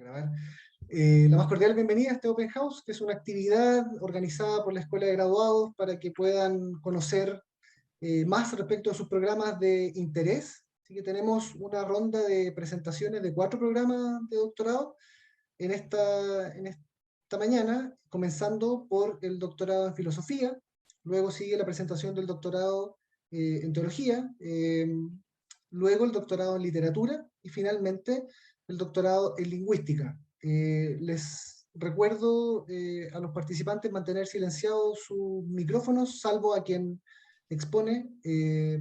Grabar. La más cordial bienvenida a este Open House, que es una actividad organizada por la Escuela de Graduados para que puedan conocer más respecto a sus programas de interés. Así que tenemos una ronda de presentaciones de 4 programas de doctorado en esta mañana, comenzando por el doctorado en filosofía. Luego sigue la presentación del doctorado en teología, luego el doctorado en literatura y finalmente el doctorado en lingüística. Les recuerdo a los participantes mantener silenciados sus micrófonos, salvo a quien expone,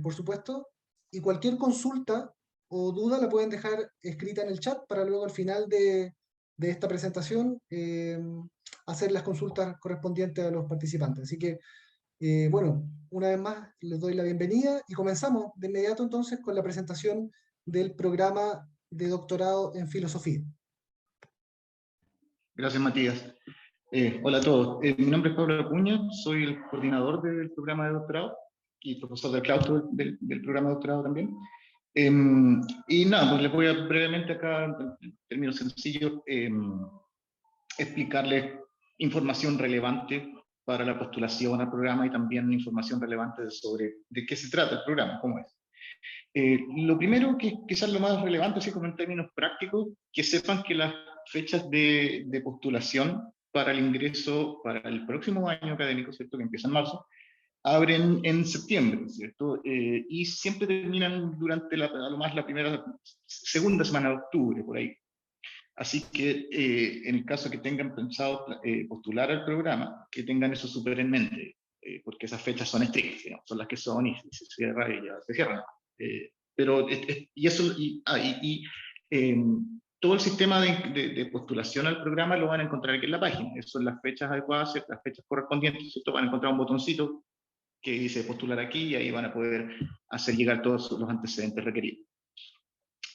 por supuesto, y cualquier consulta o duda la pueden dejar escrita en el chat para luego al final de esta presentación hacer las consultas correspondientes a los participantes. Así que, bueno, una vez más les doy la bienvenida y comenzamos de inmediato entonces con la presentación del programa de doctorado en filosofía. Gracias, Matías. Hola a todos. Mi nombre es Pablo Acuña, soy el coordinador del programa de doctorado y profesor de claustro del programa de doctorado también. Y nada, pues les voy a brevemente acá, en términos sencillos, explicarles información relevante para la postulación al programa y también información relevante sobre de qué se trata el programa, cómo es. Lo primero, que quizás lo más relevante, así como en términos prácticos, que sepan que las fechas de postulación para el ingreso para el próximo año académico, ¿cierto?, que empieza en marzo, abren en septiembre, ¿cierto? Y siempre terminan durante a lo más la segunda semana de octubre, por ahí. Así que en el caso que tengan pensado postular al programa, que tengan eso súper en mente, porque esas fechas son estrictas, ¿no? Son las que son y se cierra y ya se cierran. Todo el sistema de postulación al programa lo van a encontrar aquí en la página. Esas son las fechas adecuadas, las fechas correspondientes, ¿cierto? Van a encontrar un botoncito que dice postular aquí y ahí van a poder hacer llegar todos los antecedentes requeridos.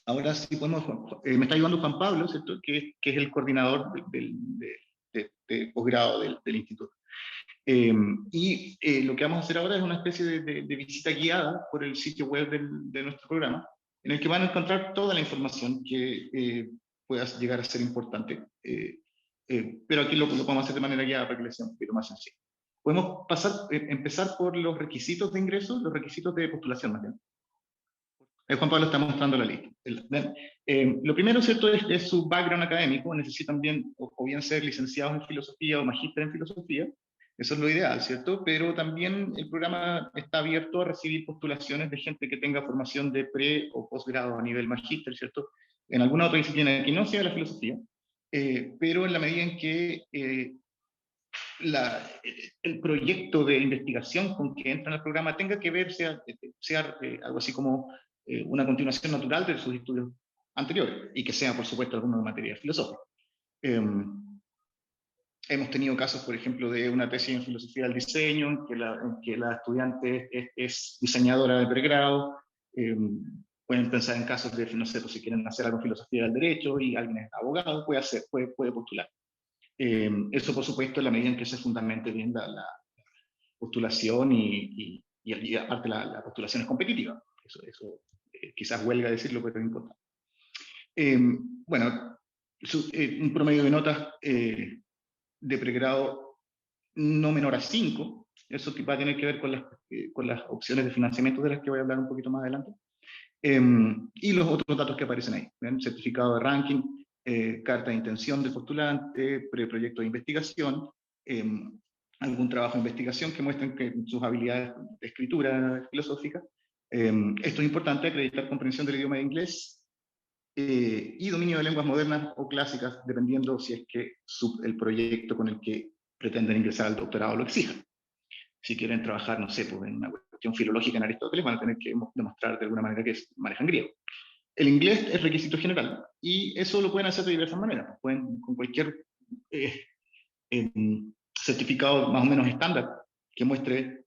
Ahora sí podemos, me está ayudando Juan Pablo, ¿cierto?, que es el coordinador de posgrado del instituto. Lo que vamos a hacer ahora es una especie de visita guiada por el sitio web de nuestro programa, en el que van a encontrar toda la información que pueda llegar a ser importante, pero aquí lo podemos hacer de manera guiada para que les sea un poquito más sencillo. Podemos empezar por los requisitos de ingreso, los requisitos de postulación más bien. Juan Pablo está mostrando la lista. Lo primero, ¿cierto?, es su background académico. Necesitan bien, o bien ser licenciados en filosofía o magíster en filosofía. Eso es lo ideal, ¿cierto? Pero también el programa está abierto a recibir postulaciones de gente que tenga formación de pre o posgrado a nivel magíster, ¿cierto?, en alguna otra disciplina que no sea la filosofía, pero en la medida en que el proyecto de investigación con que entran al programa tenga que ver, sea algo así como una continuación natural de sus estudios anteriores, y que sea, por supuesto, alguna materia filosófica. Hemos tenido casos, por ejemplo, de una tesis en filosofía del diseño, en que la estudiante es diseñadora de pregrado. Pueden pensar en casos de, no sé, pues si quieren hacer algo en filosofía del derecho y alguien es abogado, puede postular. Eso, por supuesto, en la medida en que se fundamente bien la postulación y aparte la postulación es competitiva. Eso quizás huelga decirlo, pero es importante. Bueno, un promedio de notas de pregrado no menor a 5, eso va a tener que ver con las opciones de financiamiento de las que voy a hablar un poquito más adelante. Y los otros datos que aparecen ahí, ¿ven? Certificado de ranking, carta de intención del postulante, preproyecto de investigación, algún trabajo de investigación que muestren que sus habilidades de escritura filosófica. Esto es importante: acreditar comprensión del idioma de inglés y dominio de lenguas modernas o clásicas, dependiendo si es que el proyecto con el que pretenden ingresar al doctorado lo exija. Si quieren trabajar, no sé, pues en una cuestión filológica en Aristóteles, van a tener que demostrar de alguna manera que manejan griego. El inglés es requisito general, y eso lo pueden hacer de diversas maneras. Pueden con cualquier certificado más o menos estándar que muestre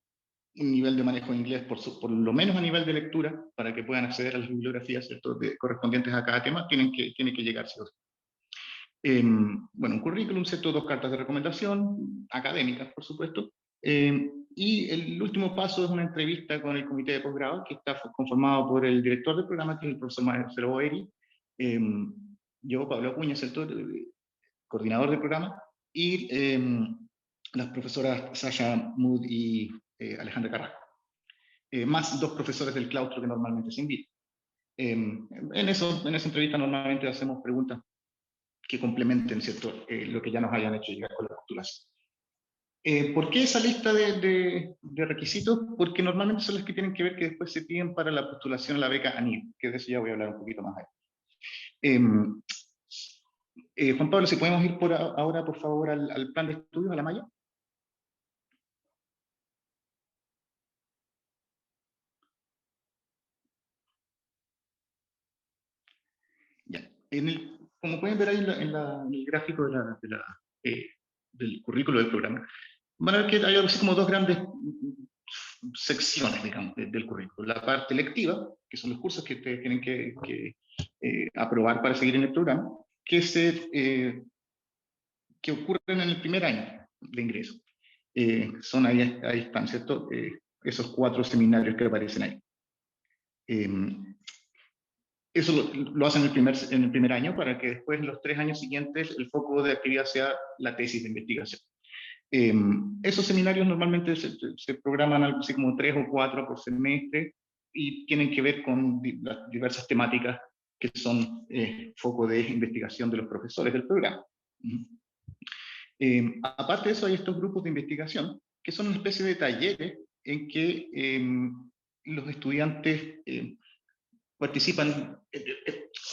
un nivel de manejo de inglés, por lo menos a nivel de lectura, para que puedan acceder a las bibliografías, ¿cierto?, correspondientes a cada tema, tiene que llegar, ¿sí? Bueno, un currículum, ¿cierto?, 2 cartas de recomendación, académicas, por supuesto, y el último paso es una entrevista con el comité de posgrado, que está conformado por el director del programa, que es el profesor Marcelo Boeri, yo, Pablo Acuña, ¿cierto?, coordinador del programa, y las profesoras Sasha Mood y Alejandra Carrasco, más 2 profesores del claustro que normalmente se invitan. En esa entrevista normalmente hacemos preguntas que complementen, ¿cierto?, lo que ya nos hayan hecho llegar con la postulación. ¿Por qué esa lista de requisitos? Porque normalmente son las que tienen que ver que después se piden para la postulación a la beca ANID, que de eso ya voy a hablar un poquito más ahí. Juan Pablo, si podemos ir ahora, por favor, al plan de estudios, a la malla. Ya. Como pueden ver ahí en el gráfico del currículo del programa, van a ver que hay algo así como 2 grandes secciones, digamos, del currículo. La parte lectiva, que son los cursos que ustedes tienen que aprobar para seguir en el programa, que ocurren en el primer año de ingreso. Ahí están, ¿cierto? Esos 4 seminarios que aparecen ahí. Eso lo hacen en el primer año, para que después, en los 3 años siguientes, el foco de actividad sea la tesis de investigación. Esos seminarios normalmente se programan algo así como 3 o 4 por semestre, y tienen que ver con las diversas temáticas que son foco de investigación de los profesores del programa. Aparte de eso, hay estos grupos de investigación, que son una especie de talleres en que los estudiantes participan,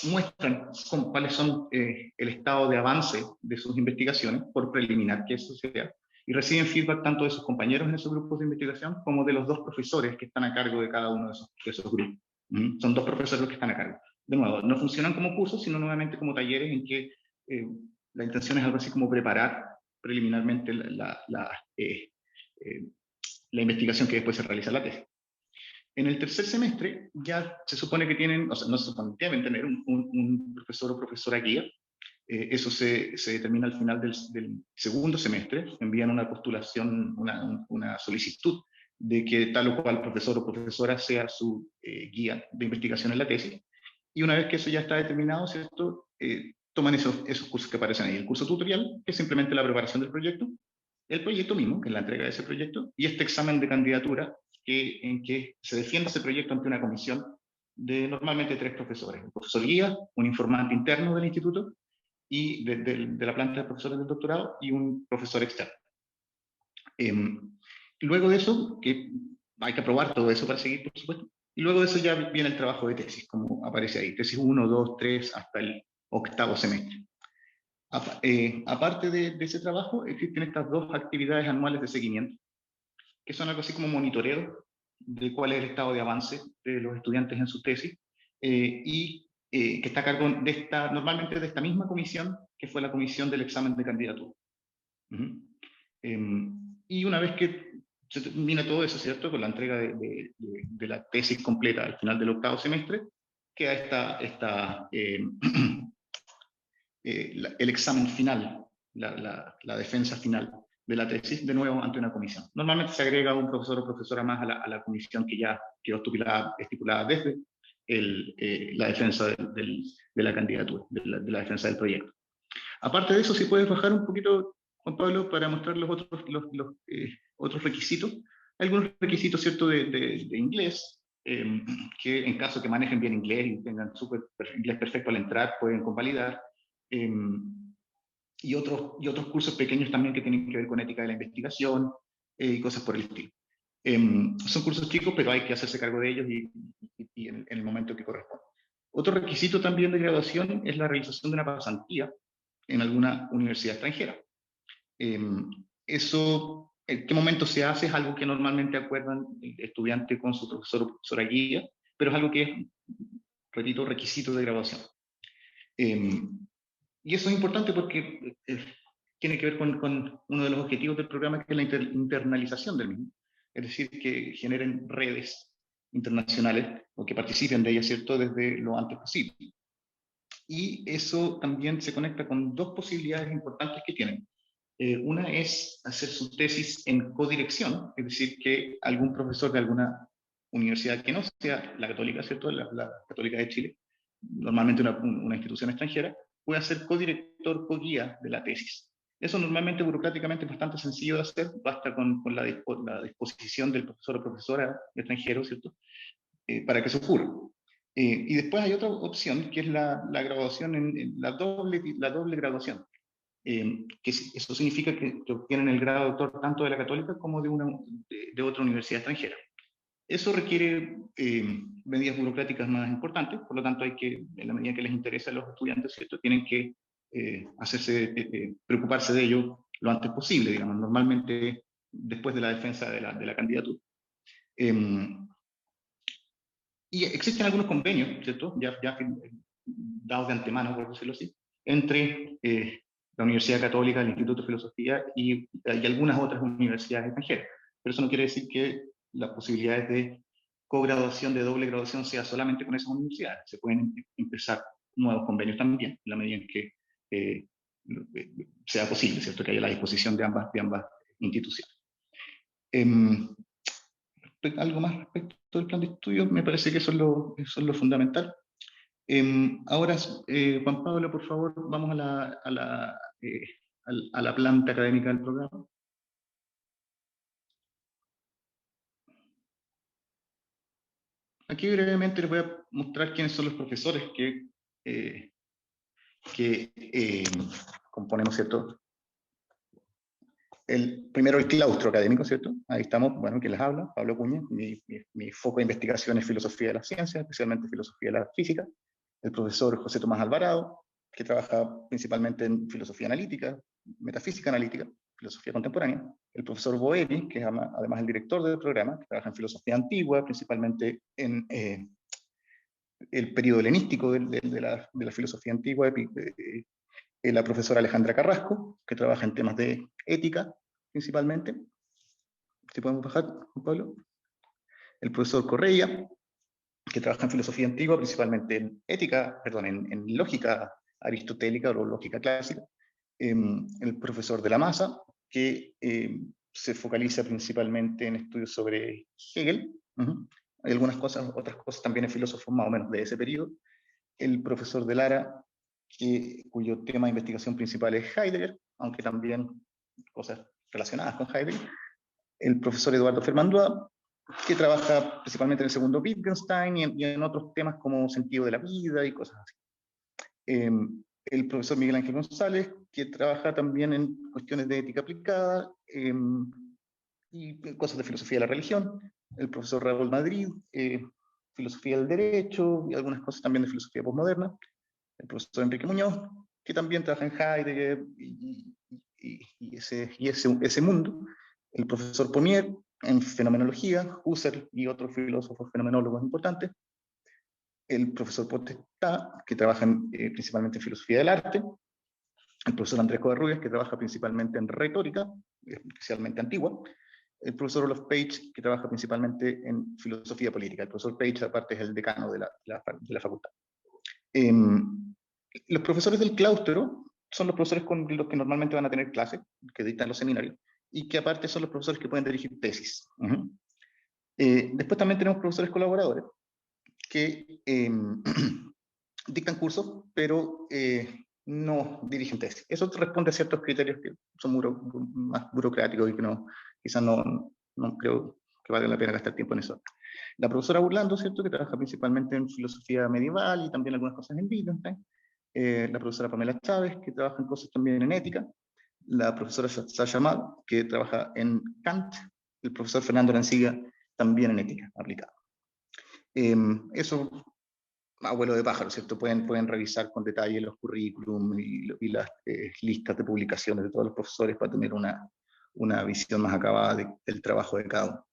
muestran cuáles son el estado de avance de sus investigaciones, por preliminar que eso sea, y reciben feedback tanto de sus compañeros en esos grupos de investigación como de los 2 profesores que están a cargo de cada uno de esos grupos. Son 2 profesores los que están a cargo. De nuevo, no funcionan como cursos, sino nuevamente como talleres en que la intención es algo así como preparar preliminarmente la investigación que después se realiza en la tesis. En el tercer semestre ya se supone que tienen, o sea, no se supone, deben tener un profesor o profesora guía. Eso se determina al final del segundo semestre. Envían una postulación, una solicitud de que tal o cual profesor o profesora sea su guía de investigación en la tesis. Y una vez que eso ya está determinado, ¿cierto?, toman esos cursos que aparecen ahí. El curso tutorial, que es simplemente la preparación del proyecto, el proyecto mismo, que es la entrega de ese proyecto, y este examen de candidatura, en que se defiende ese proyecto ante una comisión de normalmente 3 profesores: un profesor guía, un informante interno del instituto y de la planta de profesores del doctorado, y un profesor externo. Luego de eso, que hay que aprobar todo eso para seguir, por supuesto, y luego de eso ya viene el trabajo de tesis, como aparece ahí: tesis 1, 2, 3, hasta el 8º semestre. Aparte de ese trabajo, existen estas 2 actividades anuales de seguimiento, que son algo así como monitoreo de cuál es el estado de avance de los estudiantes en su tesis, y que está a cargo normalmente de esta misma comisión, que fue la comisión del examen de candidatura. Y una vez que se termina todo eso, ¿cierto?, con la entrega de la tesis completa al final del 8º semestre, queda el examen final, la defensa final de la tesis, de nuevo ante una comisión. Normalmente se agrega un profesor o profesora más a la comisión que ya quedó estipulada desde la defensa de la candidatura, de la defensa del proyecto. Aparte de eso, si puedes bajar un poquito, Juan Pablo, para mostrar los otros requisitos. Algunos requisitos, ¿cierto?, de inglés, que en caso que manejen bien inglés y tengan inglés perfecto al entrar, pueden convalidar. Y otros cursos pequeños también que tienen que ver con ética de la investigación y cosas por el estilo. Son cursos chicos, pero hay que hacerse cargo de ellos y en el momento que corresponde. Otro requisito también de graduación es la realización de una pasantía en alguna universidad extranjera. Eso, ¿en qué momento se hace? Es algo que normalmente acuerdan el estudiante con su profesor o profesora guía, pero es algo que es, repito, requisito de graduación. Y eso es importante porque tiene que ver con uno de los objetivos del programa, que es la internalización del mismo. Es decir, que generen redes internacionales o que participen de ellas, ¿cierto?, desde lo antes posible. Y eso también se conecta con 2 posibilidades importantes que tienen. Una es hacer su tesis en codirección, es decir, que algún profesor de alguna universidad que no sea la católica, ¿cierto?, la Católica de Chile, normalmente una institución extranjera, pueda ser codirector, co-guía de la tesis. Eso normalmente burocráticamente es bastante sencillo de hacer, basta con la disposición del profesor o profesora extranjero, ¿cierto? Para que se ocurra. Y después hay otra opción, que es la graduación, la doble graduación. Eso significa que obtienen el grado de doctor tanto de la Católica como de otra universidad extranjera. Eso requiere medidas burocráticas más importantes, por lo tanto hay que, en la medida que les interesa a los estudiantes, ¿cierto?, tienen que preocuparse de ello lo antes posible, digamos, normalmente después de la defensa de la candidatura. Y existen algunos convenios, ¿cierto?, ya dados de antemano, por decirlo así, entre la Universidad Católica, el Instituto de Filosofía y algunas otras universidades extranjeras. Pero eso no quiere decir que las posibilidades de cograduación, de doble graduación, sea solamente con esas universidades. Se pueden empezar nuevos convenios también, en la medida en que sea posible, ¿cierto?, que haya la disposición de ambas instituciones. Algo más respecto del plan de estudio, me parece que eso es lo fundamental. Ahora, Juan Pablo, por favor, vamos a la planta académica del programa. Aquí brevemente les voy a mostrar quiénes son los profesores que componemos, ¿cierto? Primero el claustro académico, ¿cierto? Ahí estamos, bueno, quien les habla, Pablo Cuña. Mi foco de investigación es filosofía de la ciencia, especialmente filosofía de la física. El profesor José Tomás Alvarado, que trabaja principalmente en filosofía analítica, metafísica analítica, filosofía contemporánea. El profesor Boeri, que es además el director del programa, que trabaja en filosofía antigua, principalmente en el periodo helenístico de la filosofía antigua. La profesora Alejandra Carrasco, que trabaja en temas de ética, principalmente. Si podemos bajar, Juan Pablo. El profesor Correia, que trabaja en filosofía antigua, principalmente en ética, perdón, en lógica aristotélica o lógica clásica. El profesor de la Maza, que se focaliza principalmente en estudios sobre Hegel. Hay algunas cosas, otras cosas también en filósofos más o menos de ese periodo. El profesor de Lara, cuyo tema de investigación principal es Heidegger, aunque también cosas relacionadas con Heidegger. El profesor Eduardo Fermandois, que trabaja principalmente en el segundo Wittgenstein y en otros temas como sentido de la vida y cosas así. El profesor Miguel Ángel González, que trabaja también en cuestiones de ética aplicada y cosas de filosofía de la religión. El profesor Raúl Madrid, filosofía del derecho y algunas cosas también de filosofía postmoderna. El profesor Enrique Muñoz, que también trabaja en Heidegger y ese mundo. El profesor Pommier en fenomenología, Husserl y otros filósofos fenomenólogos importantes. El profesor Potestá, que trabaja principalmente en filosofía del arte. El profesor Andrés Covarrubias, que trabaja principalmente en retórica, especialmente antigua. El profesor Olof Page, que trabaja principalmente en filosofía política. El profesor Page, aparte, es el decano de la facultad. Los profesores del claustro son los profesores con los que normalmente van a tener clases, que dictan los seminarios, y que aparte son los profesores que pueden dirigir tesis. Después también tenemos profesores colaboradores, que dictan cursos, pero no dirigen tesis. Eso responde a ciertos criterios que son más burocráticos y que quizás no creo que valga la pena gastar tiempo en eso. La profesora Burlando, ¿cierto?, que trabaja principalmente en filosofía medieval y también algunas cosas en Wittgenstein. La profesora Pamela Chávez, que trabaja en cosas también en ética. La profesora Sasha Mal, que trabaja en Kant. El profesor Fernando Arancilla, también en ética aplicada. Eso, abuelo de pájaro, ¿cierto? Pueden revisar con detalle los currículum y las listas de publicaciones de todos los profesores para tener una visión más acabada del trabajo de cada uno.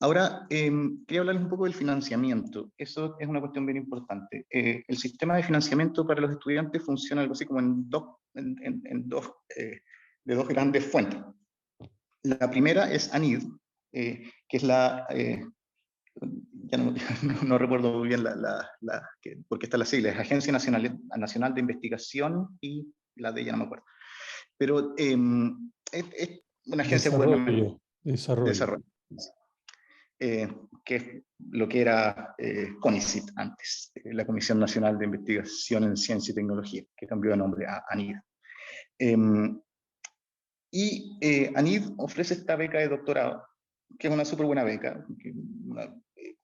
Ahora, quería hablarles un poco del financiamiento. Eso es una cuestión bien importante. El sistema de financiamiento para los estudiantes funciona algo así como de dos grandes fuentes. La primera es ANID, que es ya no recuerdo muy bien porque está la sigla, es Agencia Nacional de Investigación y la de ella no me acuerdo. Pero es una agencia gubernamental. Desarrollo. que es lo que era CONICIT antes, la Comisión Nacional de Investigación en Ciencia y Tecnología, que cambió de nombre a ANID. ANID ofrece esta beca de doctorado, que es una súper buena beca,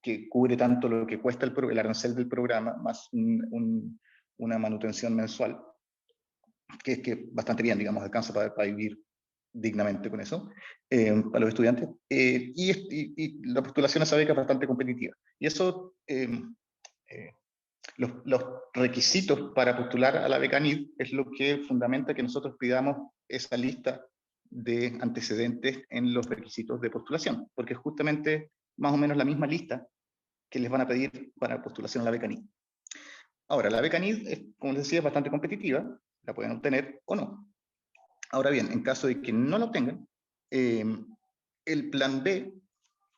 que cubre tanto lo que cuesta el arancel del programa, más una manutención mensual, que es bastante bien, digamos, alcanza para vivir dignamente con eso, para los estudiantes, y la postulación a esa beca es bastante competitiva. Y eso, los requisitos para postular a la beca NID es lo que fundamenta que nosotros pidamos esa lista de antecedentes en los requisitos de postulación, porque es justamente más o menos la misma lista que les van a pedir para postulación a la beca NID. Ahora, la beca NID, como les decía, es bastante competitiva, la pueden obtener o no. Ahora bien, en caso de que no la obtengan, el plan B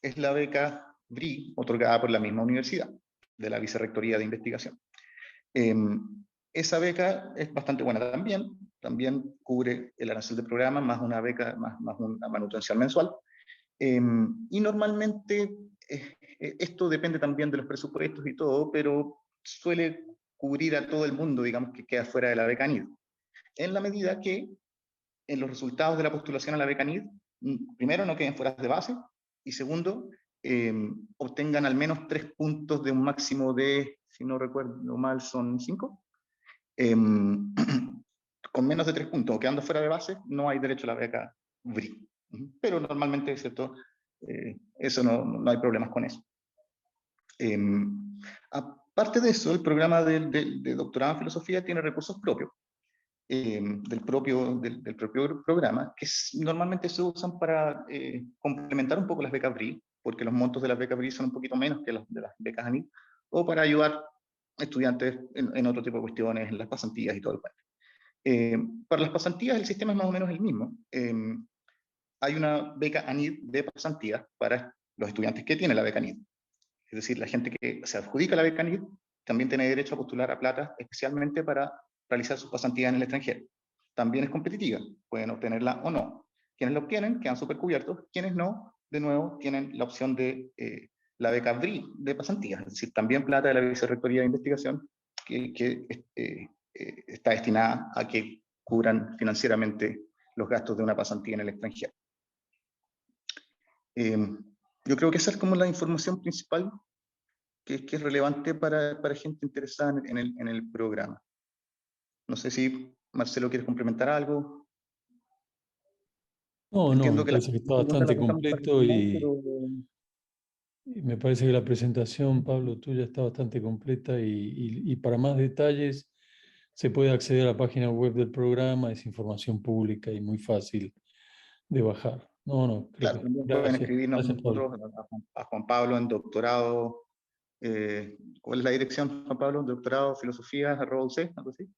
es la beca BRI, otorgada por la misma universidad, de la Vicerrectoría de Investigación. Esa beca es bastante buena también cubre el arancel del programa, más una beca, más una manutención mensual. Y normalmente, esto depende también de los presupuestos y todo, pero suele cubrir a todo el mundo, digamos, que queda fuera de la beca NID, en la medida que en los resultados de la postulación a la beca NID, primero, no queden fuera de base, y segundo, obtengan al menos 3 puntos de un máximo de, si no recuerdo mal, son 5. Con menos de 3 puntos o quedando fuera de base, no hay derecho a la beca BRI. Pero normalmente, ¿cierto? Eso no hay problemas con eso. Aparte de eso, el programa de doctorado en filosofía tiene recursos propios. Del propio programa, que normalmente se usan para complementar un poco las becas BRI, porque los montos de las becas BRI son un poquito menos que los de las becas ANID, o para ayudar a estudiantes en otro tipo de cuestiones, en las pasantías y todo el cuento. Para las pasantías el sistema es más o menos el mismo. Hay una beca ANID de pasantías para los estudiantes que tienen la beca ANID. Es decir, la gente que se adjudica la beca ANID también tiene derecho a postular a plata, especialmente para realizar sus pasantías en el extranjero. También es competitiva, pueden obtenerla o no. Quienes la obtienen quedan súper cubiertos, quienes no, de nuevo, tienen la opción de la beca BRI de pasantías, es decir, también plata de la Vicerrectoría de Investigación, que está destinada a que cubran financieramente los gastos de una pasantía en el extranjero. Yo creo que esa es como la información principal que es relevante para gente interesada en el programa. No sé si Marcelo quieres complementar algo. No, Entiendo me que parece que está pregunta la bastante dejamos para el completo final, pero... y me parece que la presentación, Pablo, tuya está bastante completa y para más detalles se puede acceder a la página web del programa, es información pública y muy fácil de bajar. Creo Claro, que también pueden gracias, escribirnos gracias, Pablo. nosotros, a Juan Pablo en doctorado. ¿Cuál es la dirección, Juan Pablo? Doctorado, filosofía, @UC, algo así.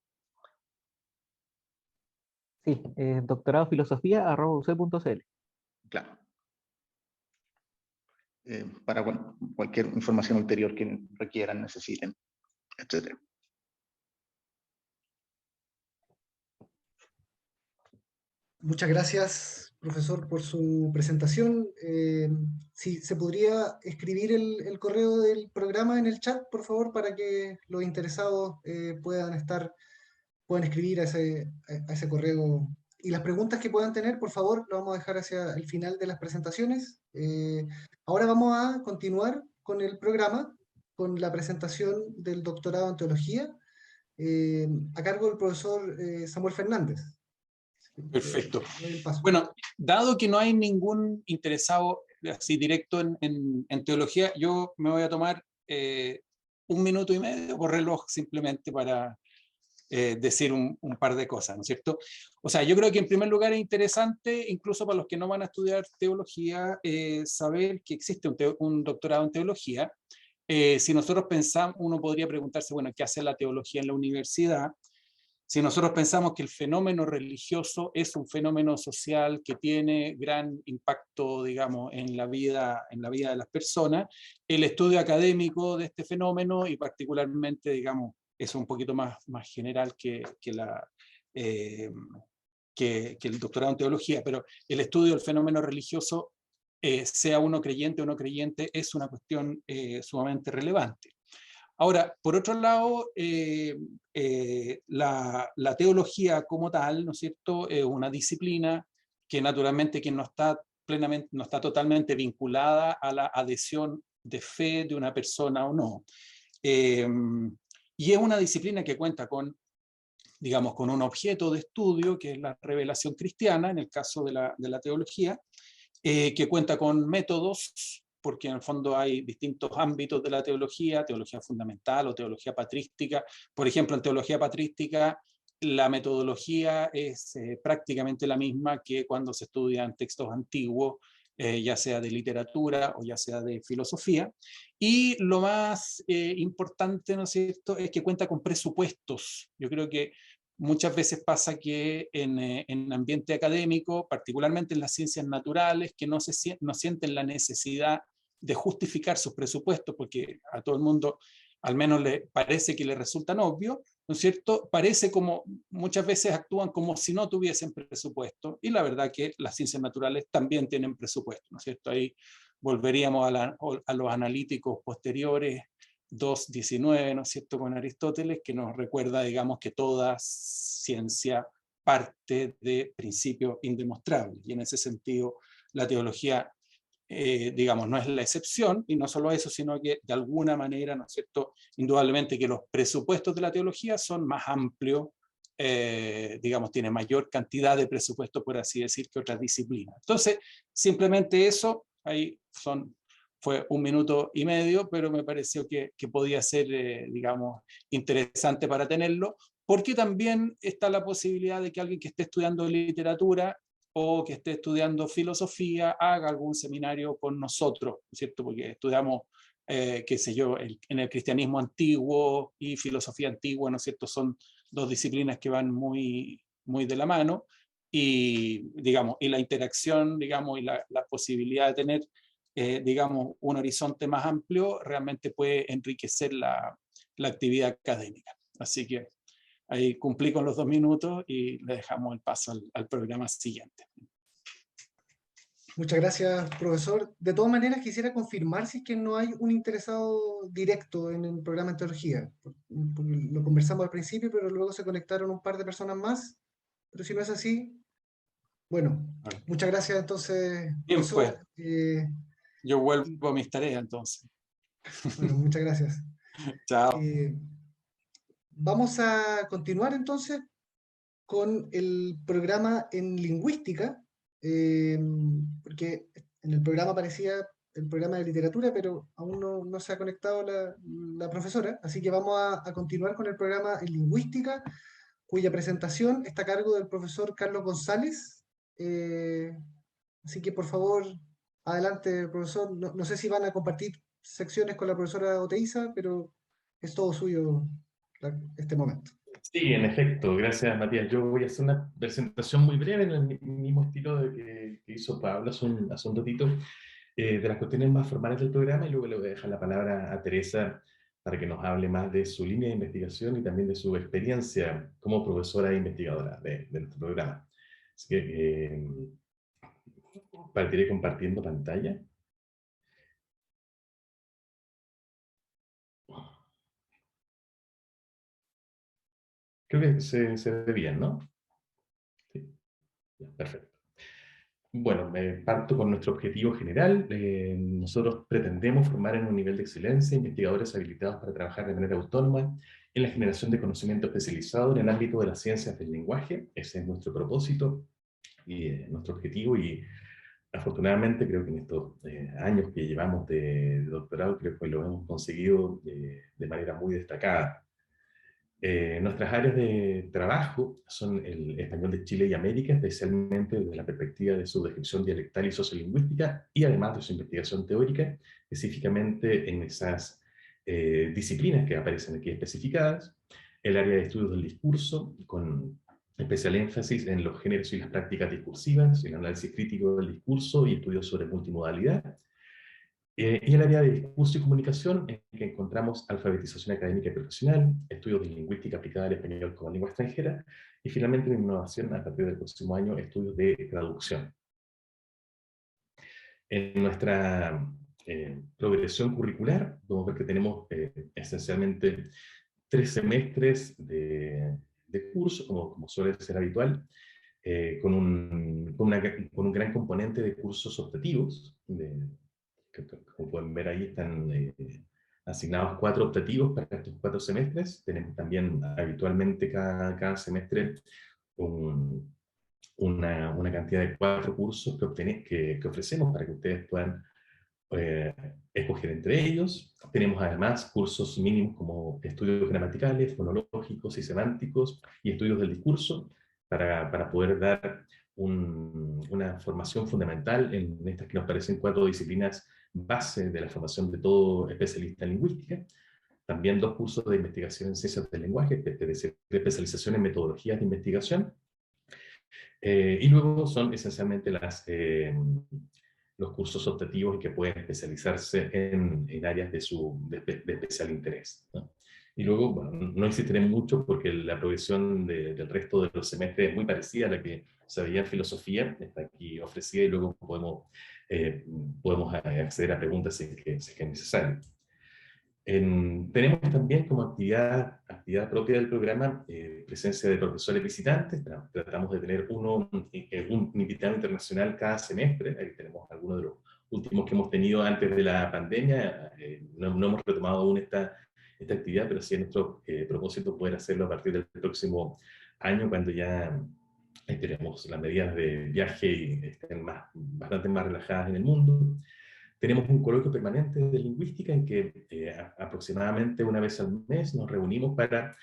Sí, doctoradofilosofía@uc.cl. Claro. Para cualquier información ulterior que requieran, necesiten, etc. Muchas gracias, profesor, por su presentación. Si se podría escribir el correo del programa en el chat, por favor, para que los interesados puedan escribir a ese correo. Y las preguntas que puedan tener, por favor, lo vamos a dejar hacia el final de las presentaciones. Ahora vamos a continuar con el programa, con la presentación del doctorado en teología, a cargo del profesor Samuel Fernández. Perfecto. El paso. Bueno, dado que no hay ningún interesado así directo en teología, yo me voy a tomar 1 minuto y medio por reloj simplemente para decir un par de cosas, ¿no es cierto? O sea, yo creo que en primer lugar es interesante, incluso para los que no van a estudiar teología, saber que existe un doctorado en teología. Si nosotros pensamos, uno podría preguntarse, bueno, ¿qué hace la teología en la universidad? Si nosotros pensamos que el fenómeno religioso es un fenómeno social que tiene gran impacto, digamos, en la vida de las personas, el estudio académico de este fenómeno, y particularmente, digamos, es un poquito más general que el doctorado en teología, pero el estudio del fenómeno religioso sea uno creyente o no creyente, es una cuestión sumamente relevante. Ahora, por otro lado, la teología como tal, ¿no es cierto?, es una disciplina que naturalmente no está plenamente, no está totalmente vinculada a la adhesión de fe de una persona o no. Y es una disciplina que cuenta con, digamos, con un objeto de estudio, que es la revelación cristiana, en el caso de la teología, que cuenta con métodos, porque en el fondo hay distintos ámbitos de la teología, teología fundamental o teología patrística. Por ejemplo, en teología patrística, la metodología es prácticamente la misma que cuando se estudian textos antiguos, ya sea de literatura o ya sea de filosofía. Y lo más importante, ¿no es cierto?, es que cuenta con presupuestos. Yo creo que muchas veces pasa que en ambiente académico, particularmente en las ciencias naturales, que no sienten la necesidad de justificar sus presupuestos, porque a todo el mundo al menos le parece que le resultan obvios, ¿no es cierto? Parece como, muchas veces actúan como si no tuviesen presupuesto, y la verdad que las ciencias naturales también tienen presupuesto, ¿no es cierto? Ahí volveríamos a los analíticos posteriores, 2.19, ¿no es cierto?, con Aristóteles, que nos recuerda, digamos, que toda ciencia parte de principios indemostrables, y en ese sentido la teología, digamos, no es la excepción, y no solo eso, sino que de alguna manera, ¿no es cierto?, indudablemente que los presupuestos de la teología son más amplios, digamos, tiene mayor cantidad de presupuesto, por así decir, que otras disciplinas. Entonces, simplemente eso, ahí fue 1 minuto y medio, pero me pareció que podía ser, digamos, interesante para tenerlo, porque también está la posibilidad de que alguien que esté estudiando literatura o que esté estudiando filosofía haga algún seminario con nosotros, ¿no es cierto? Porque estudiamos, qué sé yo, en el cristianismo antiguo y filosofía antigua, ¿no es cierto? Son dos disciplinas que van muy, muy de la mano, y, digamos, y la interacción, digamos, y la posibilidad de tener, digamos, un horizonte más amplio realmente puede enriquecer la actividad académica. Así que ahí cumplí con los 2 minutos y le dejamos el paso al programa siguiente. Muchas gracias, profesor. De todas maneras, quisiera confirmar si es que no hay un interesado directo en el programa de teología. Porque lo conversamos al principio, pero luego se conectaron un par de personas más. Pero si no es así, bueno, muchas gracias entonces, Bien, pues, profesor. yo vuelvo a mis tareas entonces. Bueno, muchas gracias. Chao. Vamos a continuar entonces con el programa en lingüística, porque en el programa aparecía el programa de literatura, pero aún no se ha conectado la profesora, así que vamos a continuar con el programa en lingüística, cuya presentación está a cargo del profesor Carlos González. Así que por favor, adelante, profesor. No sé si van a compartir secciones con la profesora Oteiza, pero es todo suyo este momento. Sí, en efecto, gracias Matías. Yo voy a hacer una presentación muy breve en el mismo estilo que hizo Pablo hace un ratito, de las cuestiones más formales del programa, y luego le voy a dejar la palabra a Teresa para que nos hable más de su línea de investigación y también de su experiencia como profesora e investigadora de nuestro programa. Así que partiré compartiendo pantalla. Creo que se ve bien, ¿no? Sí, ya, perfecto. Bueno, parto con nuestro objetivo general. Nosotros pretendemos formar en un nivel de excelencia investigadores habilitados para trabajar de manera autónoma en la generación de conocimiento especializado en el ámbito de las ciencias del lenguaje. Ese es nuestro propósito y nuestro objetivo, y afortunadamente creo que en estos años que llevamos de doctorado creo que lo hemos conseguido de manera muy destacada. Nuestras áreas de trabajo son el español de Chile y América, especialmente desde la perspectiva de su descripción dialectal y sociolingüística, y además de su investigación teórica, específicamente en esas disciplinas que aparecen aquí especificadas. El área de estudios del discurso, con especial énfasis en los géneros y las prácticas discursivas, el análisis crítico del discurso y estudios sobre multimodalidad. Y el área de discurso y comunicación, en que encontramos alfabetización académica y profesional, estudios de lingüística aplicada al español como lengua extranjera, y finalmente en innovación, a partir del próximo año, estudios de traducción. En nuestra progresión curricular, vamos a ver que tenemos esencialmente 3 semestres de curso, como suele ser habitual, con un gran componente de cursos optativos, que como pueden ver ahí están asignados 4 optativos para estos 4 semestres. Tenemos también habitualmente cada semestre una cantidad de 4 cursos que ofrecemos para que ustedes puedan escoger entre ellos. Tenemos además cursos mínimos como estudios gramaticales, fonológicos y semánticos y estudios del discurso para poder dar una formación fundamental en estas que nos parecen 4 disciplinas base de la formación de todo especialista en lingüística. También 2 cursos de investigación en ciencias del lenguaje, es decir, de especialización en metodologías de investigación. Y luego son esencialmente los cursos optativos y que pueden especializarse en áreas de especial interés, ¿no? Y luego, bueno, no insistiré mucho porque la progresión del resto de los semestres es muy parecida a la que se veía en filosofía, está aquí ofrecida, y luego podemos acceder a preguntas si es que es necesario. Tenemos también como actividad propia del programa presencia de profesores visitantes. Tratamos de tener un invitado internacional cada semestre. Ahí tenemos algunos de los últimos que hemos tenido antes de la pandemia. No hemos retomado aún esta actividad, pero sí es nuestro propósito poder hacerlo a partir del próximo año, cuando ya tenemos las medidas de viaje y estén bastante más relajadas en el mundo. Tenemos un coloquio permanente de lingüística en que aproximadamente una vez al mes nos reunimos para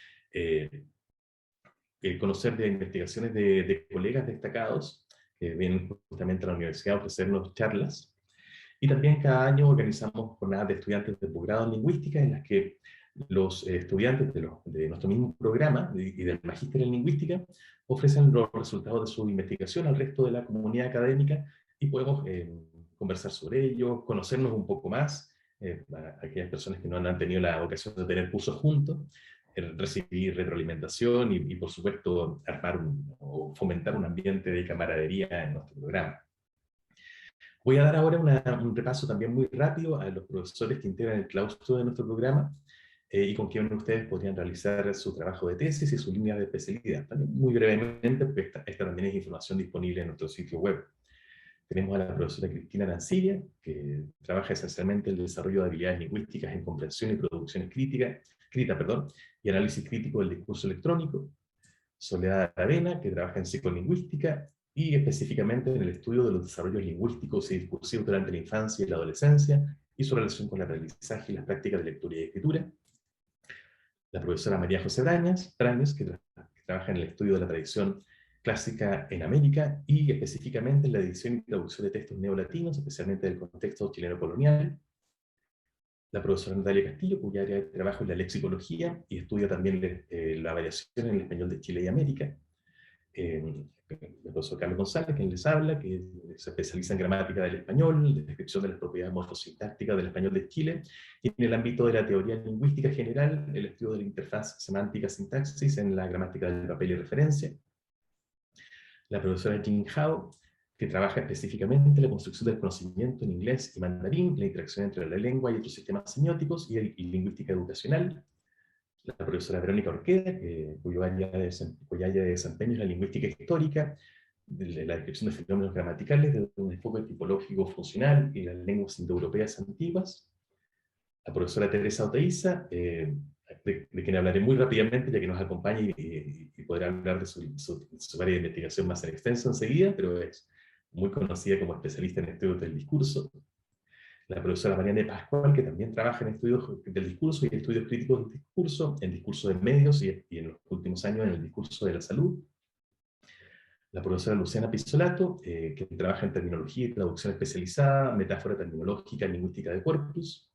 conocer de investigaciones de colegas destacados que vienen justamente a la universidad a ofrecernos charlas. Y también cada año organizamos jornadas de estudiantes de posgrado en lingüística en las que los estudiantes de nuestro mismo programa y del magíster en lingüística ofrecen los resultados de su investigación al resto de la comunidad académica y podemos conversar sobre ello, conocernos un poco más, para aquellas personas que no han tenido la ocasión de tener cursos juntos, recibir retroalimentación y por supuesto armar o fomentar un ambiente de camaradería en nuestro programa. Voy a dar ahora un repaso también muy rápido a los profesores que integran el claustro de nuestro programa y con quienes ustedes podrían realizar su trabajo de tesis y su línea de especialidad. También muy brevemente, porque esta también es información disponible en nuestro sitio web. Tenemos a la profesora Cristina Arancibia, que trabaja esencialmente el desarrollo de habilidades lingüísticas en comprensión y producción escrita, y análisis crítico del discurso electrónico. Soledad Aravena, que trabaja en psicolingüística y específicamente en el estudio de los desarrollos lingüísticos y discursivos durante la infancia y la adolescencia y su relación con el aprendizaje y las prácticas de lectura y escritura. La profesora María José Brañas, que trabaja en el estudio de la tradición clásica en América y específicamente en la edición y traducción de textos neolatinos, especialmente del contexto chileno colonial. La profesora Natalia Castillo, cuya área de trabajo es la lexicología y estudia también la variación en el español de Chile y América. El profesor Carlos González, quien les habla, que se especializa en gramática del español, de descripción de las propiedades morfosintácticas del español de Chile, y en el ámbito de la teoría lingüística general, el estudio de la interfaz semántica-sintaxis en la gramática del papel y referencia. La profesora Jing Hao, que trabaja específicamente en la construcción del conocimiento en inglés y mandarín, la interacción entre la lengua y otros sistemas semióticos y lingüística educacional. La profesora Verónica Orqueda, cuya área de desempeño es la lingüística histórica, la descripción de fenómenos gramaticales desde un enfoque tipológico funcional y las lenguas indoeuropeas antiguas. La profesora Teresa Oteiza, de quien hablaré muy rápidamente, ya que nos acompaña y podrá hablar de su área de investigación más en extenso enseguida, pero es muy conocida como especialista en estudios del discurso. La profesora Mariana Pascual, que también trabaja en estudios del discurso y estudios críticos del discurso, en discurso de medios y en los últimos años en el discurso de la salud. La profesora Luciana Pizzolato, que trabaja en terminología y traducción especializada, metáfora terminológica y lingüística de corpus.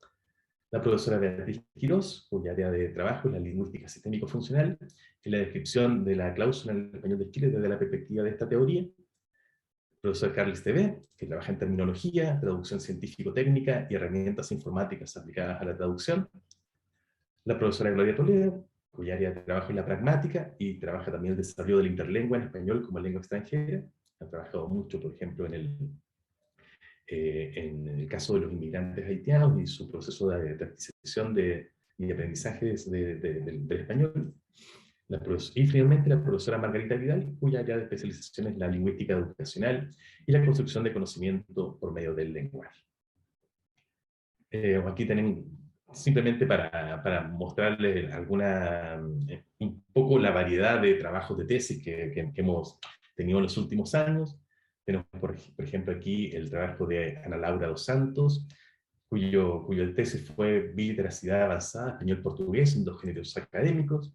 La profesora Beatriz Quirós, cuya área de trabajo es la lingüística sistémico-funcional, en la descripción de la cláusula en el español de Chile desde la perspectiva de esta teoría. Profesor Carles TV, que trabaja en terminología, traducción científico-técnica y herramientas informáticas aplicadas a la traducción. La profesora Gloria Toledo, cuya área de trabajo es la pragmática y trabaja también el desarrollo de la interlengua en español como lengua extranjera. Ha trabajado mucho, por ejemplo, en en el caso de los inmigrantes haitianos y su proceso de adquisición y aprendizaje del español. Y finalmente la profesora Margarita Vidal, cuya área de especialización es la lingüística educacional y la construcción de conocimiento por medio del lenguaje. Aquí tenemos, simplemente para mostrarles un poco la variedad de trabajos de tesis que hemos tenido en los últimos años. Tenemos, por ejemplo, aquí el trabajo de Ana Laura dos Santos, cuyo tesis fue Biliteracidad avanzada, español-portugués en 2 géneros académicos.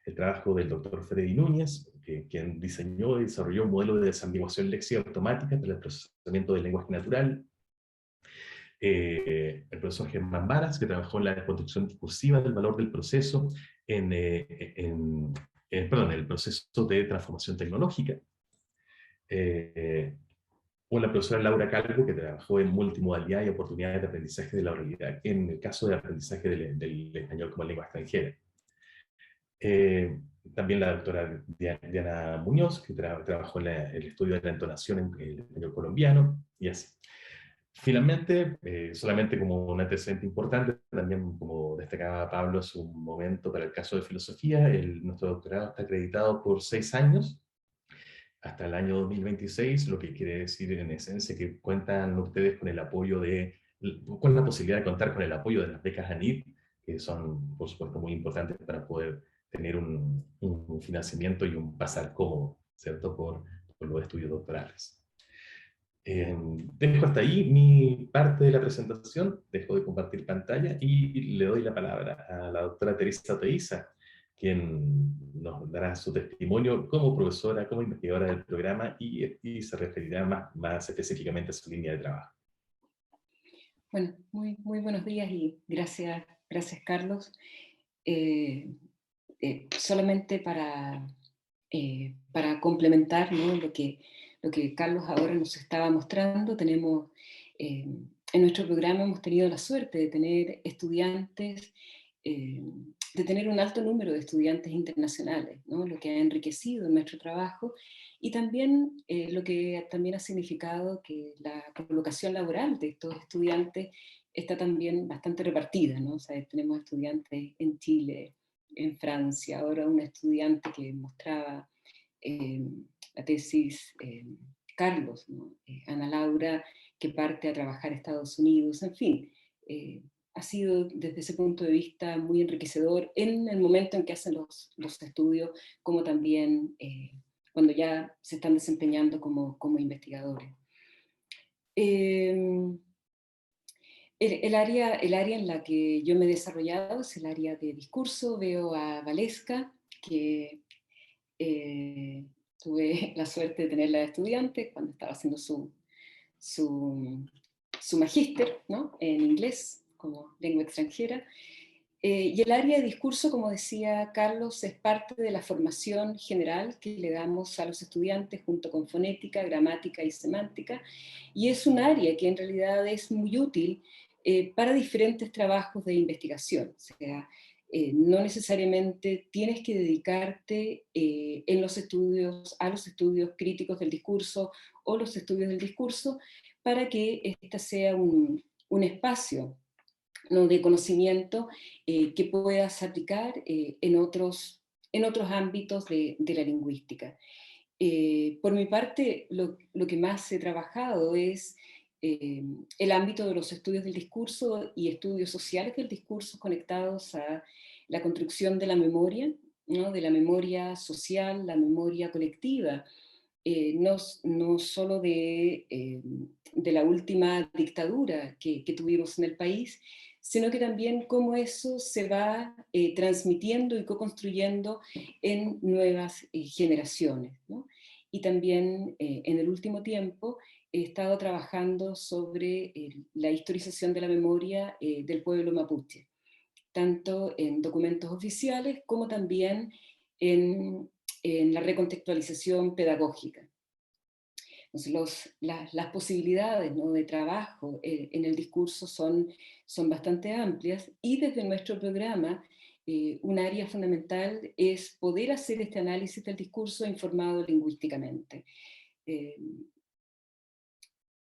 El trabajo del doctor Freddy Núñez, quien diseñó y desarrolló un modelo de desambiguación léxica automática para el procesamiento del lenguaje natural. El profesor Germán Varas, que trabajó en la construcción discursiva del valor del proceso en el proceso de transformación tecnológica. O la profesora Laura Calvo, que trabajó en multimodalidad y oportunidades de aprendizaje de la oralidad, en el caso del aprendizaje del español como lengua extranjera. También la doctora Diana Muñoz, que trabajó en el estudio de la entonación en el español colombiano, y así. Finalmente, solamente como un antecedente importante, también como destacaba Pablo hace un momento para el caso de filosofía, nuestro doctorado está acreditado por 6 años, hasta el año 2026, lo que quiere decir en esencia que cuentan ustedes con el apoyo con la posibilidad de contar con el apoyo de las becas ANID, que son, por supuesto, muy importantes para poder tener un financiamiento y un pasar cómodo, ¿cierto?, por los estudios doctorales. Dejo hasta ahí mi parte de la presentación, dejo de compartir pantalla y le doy la palabra a la doctora Teresa Teiza, quien nos dará su testimonio como profesora, como investigadora del programa y se referirá más específicamente a su línea de trabajo. Bueno, muy buenos días y gracias Carlos. Solamente para complementar, ¿no?, lo que Carlos ahora nos estaba mostrando, tenemos en nuestro programa hemos tenido la suerte de tener estudiantes, de tener un alto número de estudiantes internacionales, ¿no?, lo que ha enriquecido nuestro trabajo y también lo que también ha significado que la colocación laboral de estos estudiantes está también bastante repartida, ¿no? O sea, tenemos estudiantes en Chile, en Francia, ahora un estudiante que mostraba la tesis Carlos, ¿no? Ana Laura, que parte a trabajar a Estados Unidos, en fin, ha sido desde ese punto de vista muy enriquecedor en el momento en que hacen los estudios, como también cuando ya se están desempeñando como investigadores. El área en la que yo me he desarrollado es el área de discurso. Veo a Valesca, que tuve la suerte de tenerla de estudiante cuando estaba haciendo su magíster, ¿no?, en inglés como lengua extranjera. Y el área de discurso, como decía Carlos, es parte de la formación general que le damos a los estudiantes junto con fonética, gramática y semántica, y es un área que en realidad es muy útil para diferentes trabajos de investigación. O sea, no necesariamente tienes que dedicarte a los estudios críticos del discurso o los estudios del discurso para que este sea un espacio, ¿no?, de conocimiento que puedas aplicar en otros ámbitos de la lingüística. Por mi parte, lo que más he trabajado es el ámbito de los estudios del discurso y estudios sociales del discurso conectados a la construcción de la memoria, ¿no?, de la memoria social, la memoria colectiva, no solo de la última dictadura que tuvimos en el país, sino que también cómo eso se va transmitiendo y co-construyendo en nuevas generaciones, ¿no? Y también en el último tiempo he estado trabajando sobre la historización de la memoria del pueblo mapuche, tanto en documentos oficiales como también en la recontextualización pedagógica. Entonces las posibilidades, ¿no?, de trabajo en el discurso son bastante amplias, y desde nuestro programa un área fundamental es poder hacer este análisis del discurso informado lingüísticamente.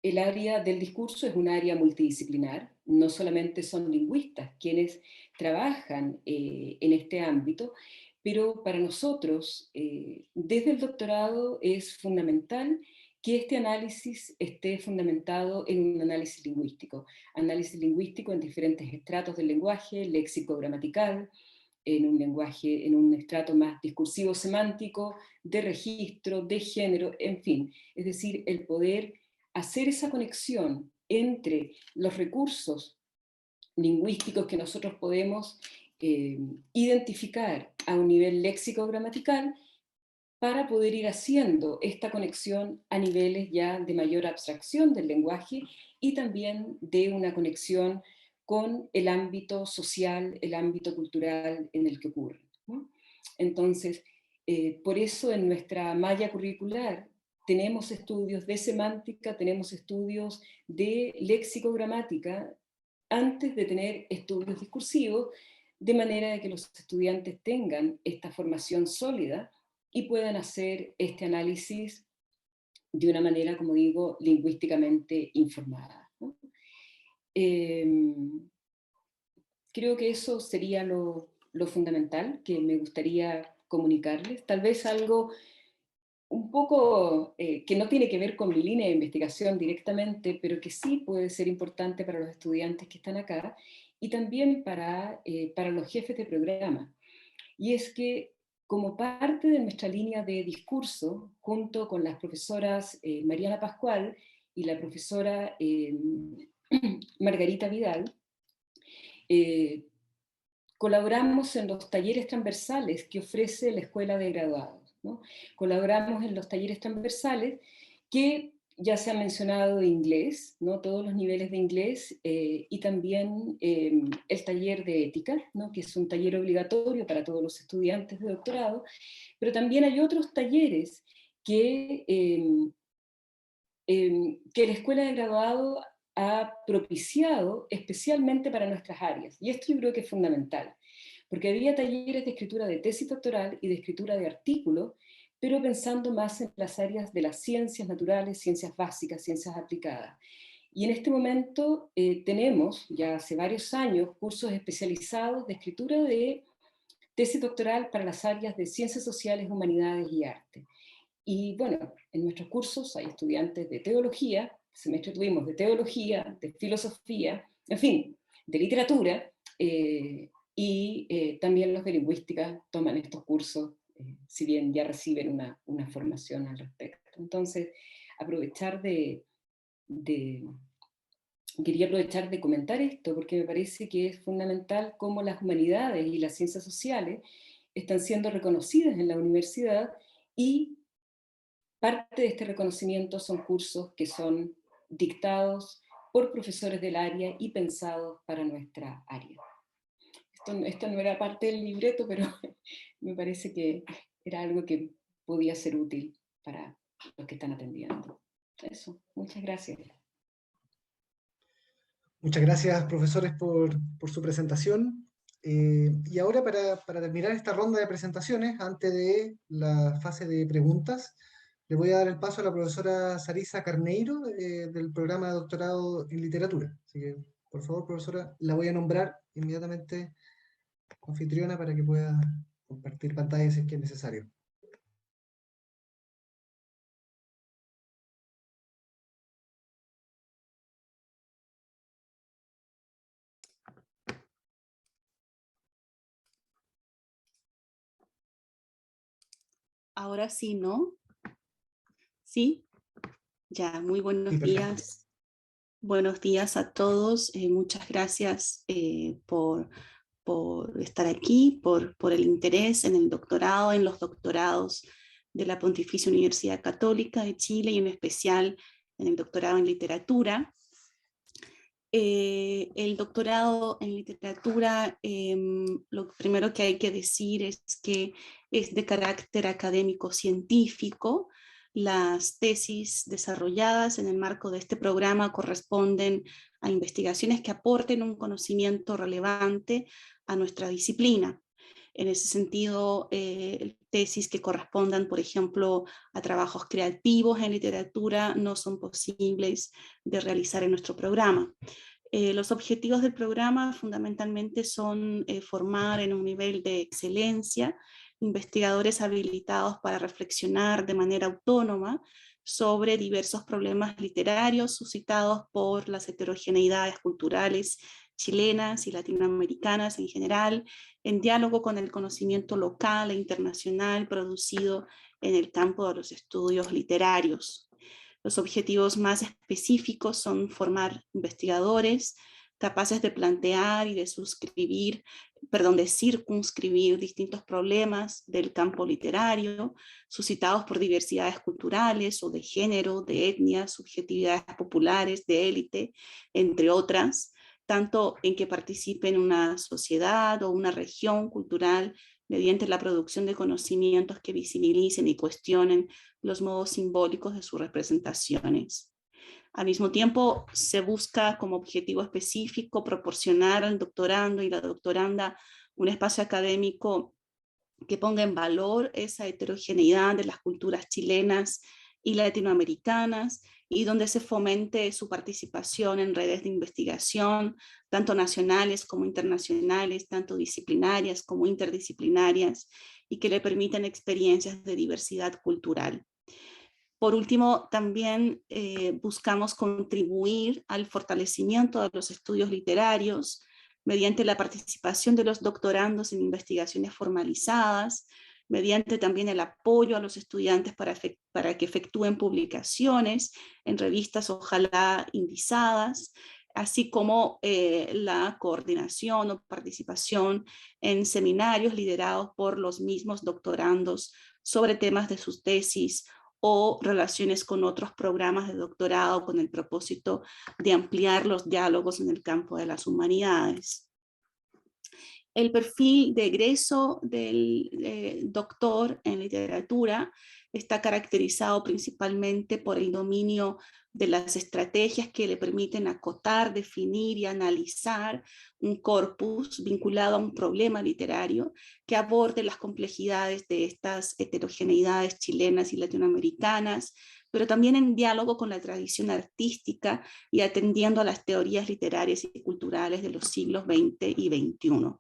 el área del discurso es un área multidisciplinar, no solamente son lingüistas quienes trabajan en este ámbito, pero para nosotros, desde el doctorado, es fundamental que este análisis esté fundamentado en un análisis lingüístico en diferentes estratos del lenguaje, léxico-gramatical, en un estrato más discursivo semántico, de registro, de género, en fin. Es decir, el poder hacer esa conexión entre los recursos lingüísticos que nosotros podemos identificar a un nivel léxico-gramatical para poder ir haciendo esta conexión a niveles ya de mayor abstracción del lenguaje y también de una conexión con el ámbito social, el ámbito cultural en el que ocurre, ¿no? Entonces, por eso en nuestra malla curricular tenemos estudios de semántica, tenemos estudios de léxico-gramática, antes de tener estudios discursivos, de manera de que los estudiantes tengan esta formación sólida y puedan hacer este análisis de una manera, como digo, lingüísticamente informada, ¿no? Creo que eso sería lo fundamental que me gustaría comunicarles. Tal vez algo un poco que no tiene que ver con mi línea de investigación directamente, pero que sí puede ser importante para los estudiantes que están acá y también para los jefes de programa. Y es que como parte de nuestra línea de discurso, junto con las profesoras Mariana Pascual y la profesora Margarita Vidal, colaboramos en los talleres transversales que ofrece la Escuela de Graduados, ¿no? Colaboramos en los talleres transversales que ya se ha mencionado de inglés, ¿no? Todos los niveles de inglés, y también el taller de ética, ¿no? Que es un taller obligatorio para todos los estudiantes de doctorado, pero también hay otros talleres que la Escuela de Graduado ha propiciado especialmente para nuestras áreas. Y esto yo creo que es fundamental, porque había talleres de escritura de tesis doctoral y de escritura de artículo, pero pensando más en las áreas de las ciencias naturales, ciencias básicas, ciencias aplicadas. Y en este momento tenemos, ya hace varios años, cursos especializados de escritura de tesis doctoral para las áreas de ciencias sociales, humanidades y arte. Y bueno, en nuestros cursos hay estudiantes de teología, semestre tuvimos de teología, de filosofía, en fin, de literatura, y también los de lingüística toman estos cursos, si bien ya reciben una formación al respecto. Entonces, quería aprovechar de comentar esto, porque me parece que es fundamental cómo las humanidades y las ciencias sociales están siendo reconocidas en la universidad, y parte de este reconocimiento son cursos que son dictados por profesores del área y pensados para nuestra área. Esto no era parte del libreto, pero me parece que era algo que podía ser útil para los que están atendiendo. Eso, muchas gracias. Muchas gracias, profesores, por su presentación. Y ahora, para terminar esta ronda de presentaciones, antes de la fase de preguntas, le voy a dar el paso a la profesora Sarisa Carneiro, del programa de doctorado en literatura. Así que, por favor, profesora, la voy a nombrar inmediatamente anfitriona para que pueda compartir pantalla si es que es necesario. Ahora sí, ¿no? ¿Sí? Ya, muy buenos días. Buenos días a todos. Muchas gracias por estar aquí, por el interés en el doctorado, en los doctorados de la Pontificia Universidad Católica de Chile y en especial en el doctorado en literatura. El doctorado en literatura, lo primero que hay que decir es que es de carácter académico-científico. Las tesis desarrolladas en el marco de este programa corresponden a investigaciones que aporten un conocimiento relevante a nuestra disciplina. En ese sentido, tesis que correspondan, por ejemplo, a trabajos creativos en literatura no son posibles de realizar en nuestro programa. Los objetivos del programa fundamentalmente son formar en un nivel de excelencia investigadores habilitados para reflexionar de manera autónoma sobre diversos problemas literarios suscitados por las heterogeneidades culturales chilenas y latinoamericanas en general, en diálogo con el conocimiento local e internacional producido en el campo de los estudios literarios. Los objetivos más específicos son formar investigadores capaces de plantear y de circunscribir distintos problemas del campo literario, suscitados por diversidades culturales o de género, de etnias, subjetividades populares, de élite, entre otras, tanto en que participen una sociedad o una región cultural mediante la producción de conocimientos que visibilicen y cuestionen los modos simbólicos de sus representaciones. Al mismo tiempo, se busca como objetivo específico proporcionar al doctorando y la doctoranda un espacio académico que ponga en valor esa heterogeneidad de las culturas chilenas y latinoamericanas, y donde se fomente su participación en redes de investigación, tanto nacionales como internacionales, tanto disciplinarias como interdisciplinarias, y que le permitan experiencias de diversidad cultural. Por último, también buscamos contribuir al fortalecimiento de los estudios literarios mediante la participación de los doctorandos en investigaciones formalizadas, mediante también el apoyo a los estudiantes para que efectúen publicaciones en revistas ojalá indizadas, así como la coordinación o participación en seminarios liderados por los mismos doctorandos sobre temas de sus tesis o relaciones con otros programas de doctorado con el propósito de ampliar los diálogos en el campo de las humanidades. El perfil de egreso del doctor en literatura está caracterizado principalmente por el dominio de las estrategias que le permiten acotar, definir y analizar un corpus vinculado a un problema literario que aborde las complejidades de estas heterogeneidades chilenas y latinoamericanas, pero también en diálogo con la tradición artística y atendiendo a las teorías literarias y culturales de los siglos XX y XXI.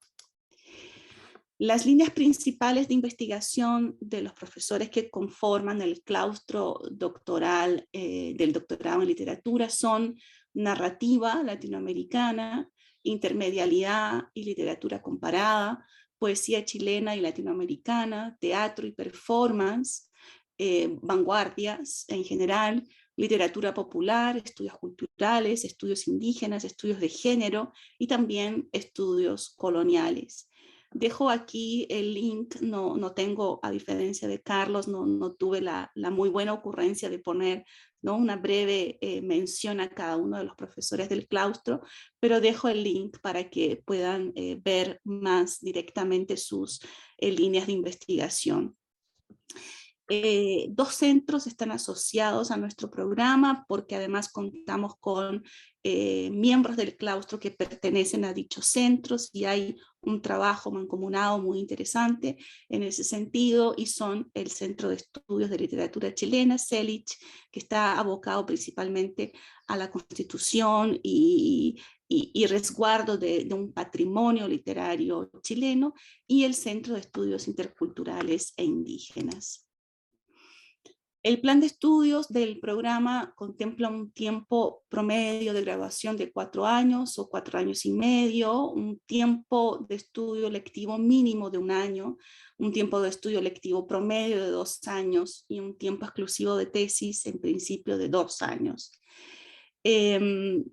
Las líneas principales de investigación de los profesores que conforman el claustro doctoral del doctorado en literatura son narrativa latinoamericana, intermedialidad y literatura comparada, poesía chilena y latinoamericana, teatro y performance, vanguardias en general, literatura popular, estudios culturales, estudios indígenas, estudios de género y también estudios coloniales. Dejo aquí el link, no tengo, a diferencia de Carlos, no tuve la muy buena ocurrencia de poner, ¿no?, una breve mención a cada uno de los profesores del claustro, pero dejo el link para que puedan ver más directamente sus líneas de investigación. Dos centros están asociados a nuestro programa porque además contamos con miembros del claustro que pertenecen a dichos centros y hay un trabajo mancomunado muy interesante en ese sentido, y son el Centro de Estudios de Literatura Chilena, CELICH, que está abocado principalmente a la constitución y resguardo de un patrimonio literario chileno, y el Centro de Estudios Interculturales e Indígenas. El plan de estudios del programa contempla un tiempo promedio de graduación de 4 años o 4 años y medio, un tiempo de estudio lectivo mínimo de 1 año, un tiempo de estudio lectivo promedio de 2 años y un tiempo exclusivo de tesis en principio de 2 años.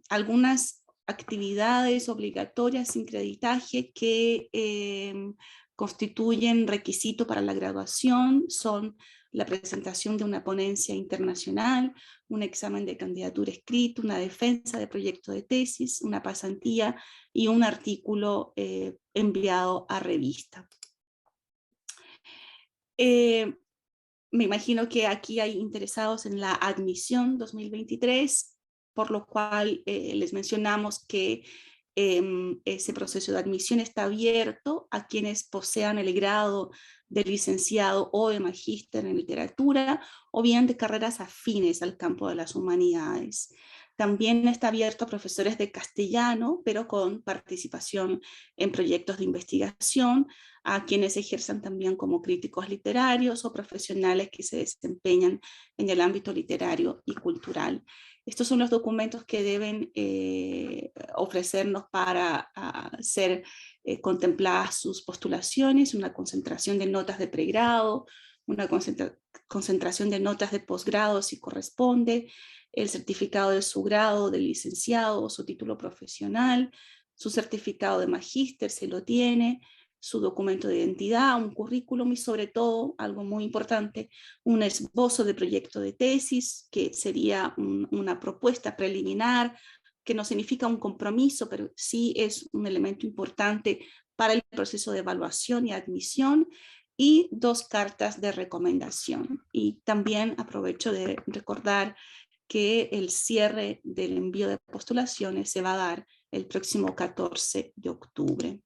Algunas actividades obligatorias sin creditaje que constituyen requisito para la graduación son la presentación de una ponencia internacional, un examen de candidatura escrito, una defensa de proyecto de tesis, una pasantía y un artículo enviado a revista. Me imagino que aquí hay interesados en la admisión 2023, por lo cual les mencionamos que ese proceso de admisión está abierto a quienes posean el grado de licenciado o de magíster en literatura, o bien de carreras afines al campo de las humanidades. También está abierto a profesores de castellano, pero con participación en proyectos de investigación, a quienes ejerzan también como críticos literarios o profesionales que se desempeñan en el ámbito literario y cultural. Estos son los documentos que deben ofrecernos para ser contempladas sus postulaciones, una concentración de notas de pregrado, una concentración de notas de posgrado si corresponde, el certificado de su grado de licenciado o su título profesional, su certificado de magíster si lo tiene, su documento de identidad, un currículum y sobre todo, algo muy importante, un esbozo de proyecto de tesis, que sería una propuesta preliminar, que no significa un compromiso, pero sí es un elemento importante para el proceso de evaluación y admisión, y 2 cartas de recomendación. Y también aprovecho de recordar que el cierre del envío de postulaciones se va a dar el próximo 14 de octubre.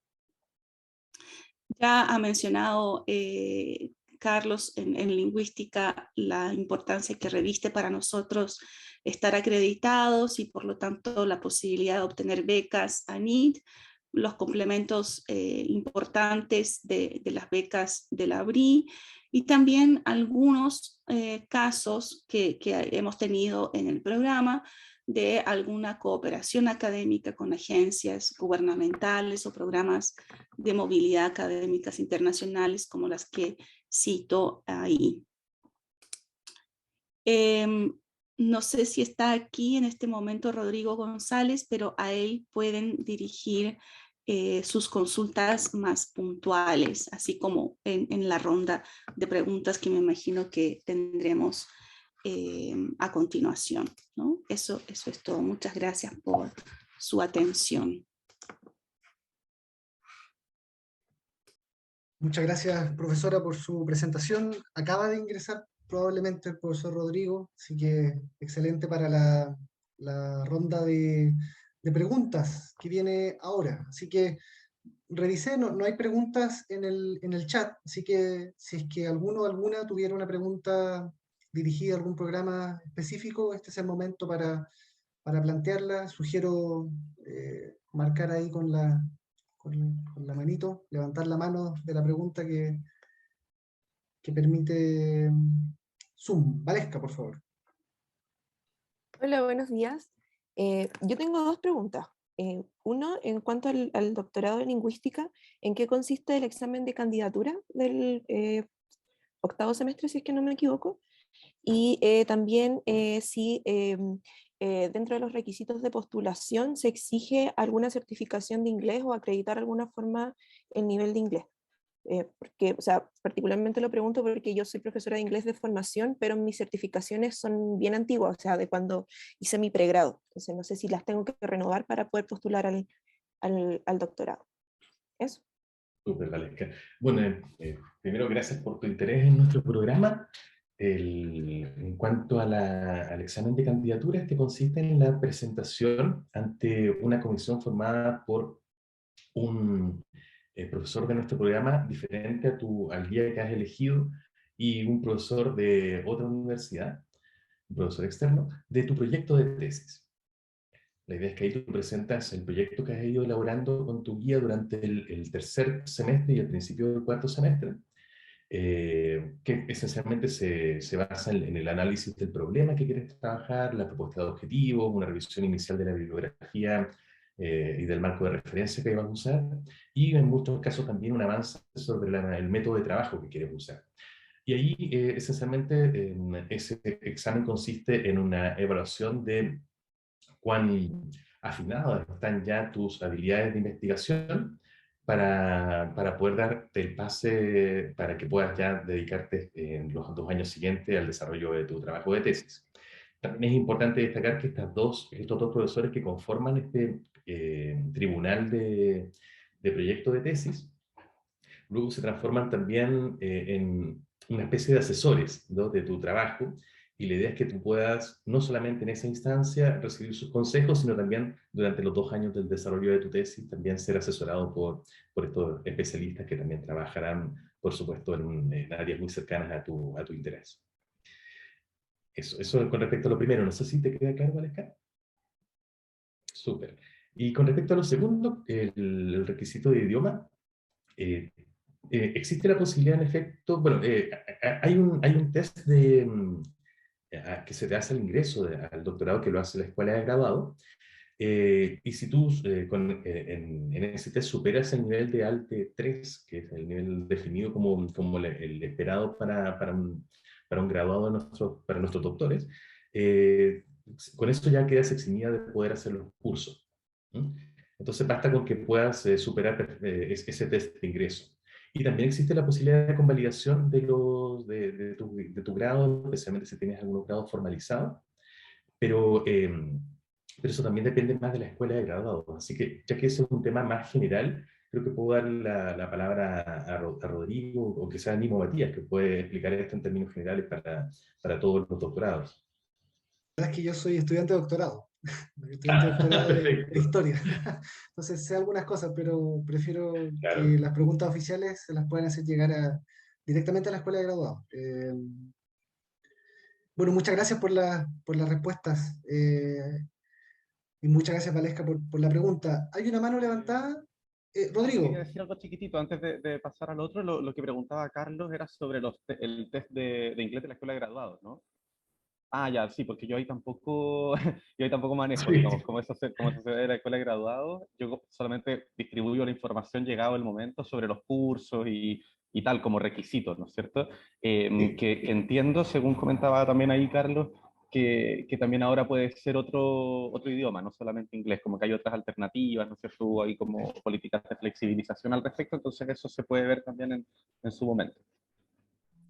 Ya ha mencionado Carlos en lingüística la importancia que reviste para nosotros estar acreditados y por lo tanto la posibilidad de obtener becas ANID, los complementos importantes de las becas de la BRI y también algunos casos que hemos tenido en el programa de alguna cooperación académica con agencias gubernamentales o programas de movilidad académicas internacionales como las que cito ahí. No sé si está aquí en este momento Rodrigo González, pero a él pueden dirigir sus consultas más puntuales, así como en la ronda de preguntas que me imagino que tendremos a continuación, ¿no? Eso es todo. Muchas gracias por su atención. Muchas gracias, profesora, por su presentación. Acaba de ingresar probablemente el profesor Rodrigo, así que excelente para la ronda de preguntas que viene ahora. Así que revisé, no hay preguntas en el chat, así que si es que alguno o alguna tuviera una pregunta dirigida a algún programa específico, este es el momento para plantearla. Sugiero marcar ahí con la manito, levantar la mano de la pregunta que permite Zoom. Valesca, por favor. Hola, buenos días. Yo tengo 2 preguntas. Uno, en cuanto al doctorado de lingüística, ¿en qué consiste el examen de candidatura del 8º semestre, si es que no me equivoco? Y también si dentro de los requisitos de postulación se exige alguna certificación de inglés o acreditar de alguna forma el nivel de inglés. Porque, o sea, particularmente lo pregunto porque yo soy profesora de inglés de formación, pero mis certificaciones son bien antiguas, o sea, de cuando hice mi pregrado. Entonces no sé si las tengo que renovar para poder postular al doctorado. Eso. Súper, Valesca. Bueno, primero gracias por tu interés en nuestro programa. En cuanto a al examen de candidatura, este consiste en la presentación ante una comisión formada por un profesor de nuestro programa diferente al guía que has elegido y un profesor de otra universidad, un profesor externo, de tu proyecto de tesis. La idea es que ahí tú presentas el proyecto que has ido elaborando con tu guía durante el 3er semestre y el principio del 4º semestre, que esencialmente se basa en el análisis del problema que quieres trabajar, la propuesta de objetivos, una revisión inicial de la bibliografía y del marco de referencia que vas a usar, y en muchos casos también un avance sobre el método de trabajo que quieres usar. Y ahí, esencialmente, ese examen consiste en una evaluación de cuán afinadas están ya tus habilidades de investigación para poder darte el pase para que puedas ya dedicarte en los 2 años siguientes al desarrollo de tu trabajo de tesis. También es importante destacar que estos dos profesores que conforman este tribunal de proyecto de tesis, luego se transforman también en una especie de asesores, ¿no?, de tu trabajo, Y la idea es que tú puedas, no solamente en esa instancia, recibir sus consejos, sino también durante los 2 años del desarrollo de tu tesis, también ser asesorado por estos especialistas que también trabajarán, por supuesto, en áreas muy cercanas a tu interés. Eso con respecto a lo primero. No sé si te queda claro, Valesca. Súper. Y con respecto a lo segundo, el requisito de idioma, existe la posibilidad, en efecto, bueno, hay un test que se te hace al ingreso al doctorado, que lo hace la escuela de graduado, y si tú en ese test superas el nivel de ALTE 3, que es el nivel definido como el esperado para un graduado para nuestros doctores, con eso ya quedas eximida de poder hacer los cursos. ¿Mm? Entonces basta con que puedas superar ese test de ingreso. Y también existe la posibilidad de convalidación de tu grado, especialmente si tienes algunos grados formalizados, pero eso también depende más de la escuela de graduados. Así que, ya que ese es un tema más general, creo que puedo dar la palabra a Rodrigo, o que sea Nimo Matías, que puede explicar esto en términos generales para todos los doctorados. La verdad es que yo soy estudiante de doctorado, estudiante de doctorado de Perfecto. historia. Entonces sé algunas cosas, pero prefiero Claro. que las preguntas oficiales se las puedan hacer llegar directamente a la escuela de graduados. Bueno, muchas gracias por las respuestas. Y muchas gracias, Valesca, por la pregunta. Hay una mano levantada. Sí, Rodrigo. quería decir algo chiquitito antes de pasar al otro. Lo que preguntaba Carlos era sobre el test de inglés de la escuela de graduados, ¿no? Ah, ya, sí, porque yo ahí tampoco, yo ahí tampoco manejo, Sí. digamos, cómo se ve la escuela de graduados. Yo solamente distribuyo la información llegado el momento sobre los cursos y tal, como requisitos, ¿no es cierto? Que entiendo, según comentaba también ahí Carlos, que también ahora puede ser otro idioma, no solamente inglés, como que hay otras alternativas, ¿no es cierto? Hubo ahí como políticas de flexibilización al respecto, entonces eso se puede ver también en su momento.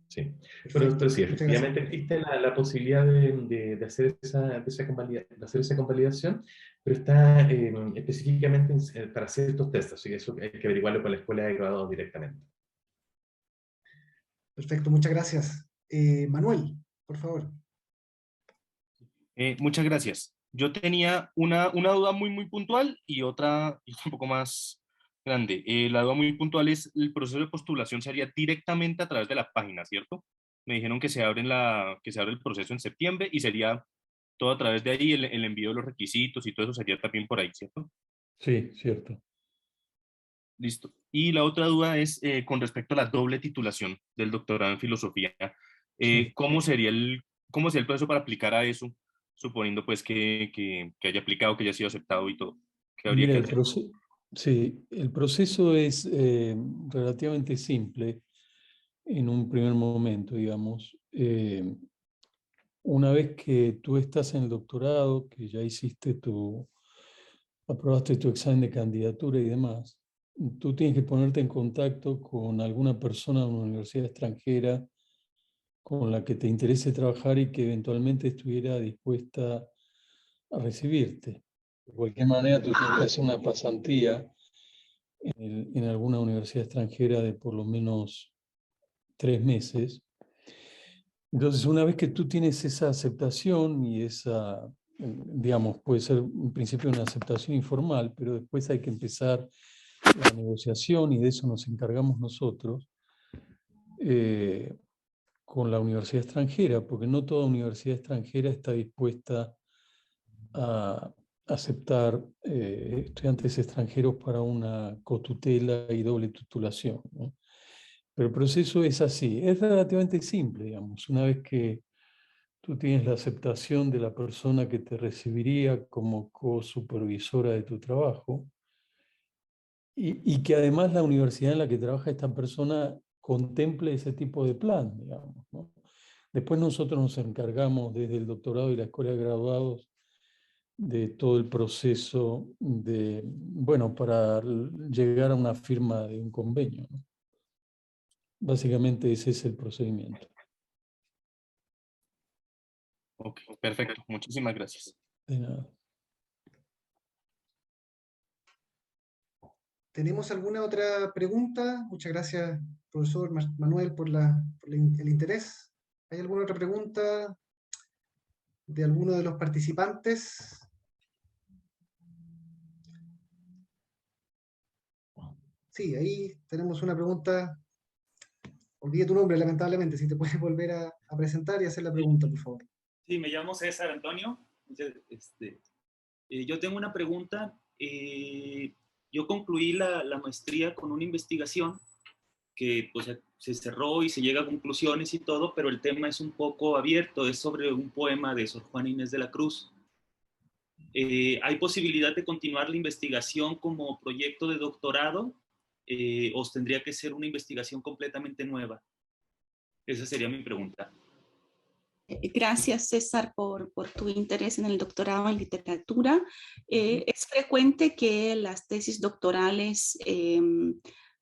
Sí, Perfecto, pero sí, muchas gracias. efectivamente existe la posibilidad de hacer de hacer esa convalidación, pero está específicamente para ciertos test, así que eso hay que averiguarlo con la escuela de graduados directamente. Perfecto, muchas gracias. Manuel, por favor. Muchas gracias. Yo tenía una duda muy puntual y otra un poco más grande. La duda muy puntual es, el proceso de postulación se haría directamente a través de la página, ¿cierto? Me dijeron que que se abre el proceso en septiembre y sería todo a través de ahí, el envío de los requisitos y todo eso sería también por ahí, ¿cierto? Sí, cierto. Listo. Y la otra duda es con respecto a la doble titulación del doctorado en filosofía. Sí. ¿Cómo sería el proceso para aplicar a eso? Suponiendo pues que haya aplicado, que haya sido aceptado y todo. ¿Qué habría Mira, que hacer? sí, el proceso es relativamente simple en un primer momento, digamos. Una vez que tú estás en el doctorado, que ya aprobaste tu examen de candidatura y demás, tú tienes que ponerte en contacto con alguna persona de una universidad extranjera con la que te interese trabajar y que eventualmente estuviera dispuesta a recibirte. De cualquier manera, tú tienes que hacer una pasantía en alguna universidad extranjera de por lo menos 3 meses. Entonces, una vez que tú tienes esa aceptación y digamos, puede ser en principio una aceptación informal, pero después hay que empezar la negociación y de eso nos encargamos nosotros con la universidad extranjera, porque no toda universidad extranjera está dispuesta a aceptar estudiantes extranjeros para una cotutela y doble titulación, ¿no? Pero el proceso es así, es relativamente simple, digamos. Una vez que tú tienes la aceptación de la persona que te recibiría como co-supervisora de tu trabajo y que además la universidad en la que trabaja esta persona contemple ese tipo de plan, digamos, ¿no? Después nosotros nos encargamos desde el doctorado y la escuela de graduados de todo el proceso para llegar a una firma de un convenio, ¿no? Básicamente ese es el procedimiento. Ok, perfecto. Muchísimas gracias. De nada. ¿Tenemos alguna otra pregunta? Muchas gracias, profesor Manuel, por el interés. ¿Hay alguna otra pregunta? de alguno de los participantes. Sí, ahí tenemos una pregunta. Olvidé tu nombre, lamentablemente. Si te puedes volver a presentar y hacer la pregunta, por favor. Sí, me llamo César Antonio. Yo tengo una pregunta. Yo concluí la maestría con una investigación que pues, se cerró y se llega a conclusiones y todo, pero el tema es un poco abierto. Es sobre un poema de Sor Juana Inés de la Cruz. ¿Hay posibilidad de continuar la investigación como proyecto de doctorado? ¿O tendría que ser una investigación completamente nueva? Esa sería mi pregunta. Gracias, César, por tu interés en el doctorado en literatura. Es frecuente que las tesis doctorales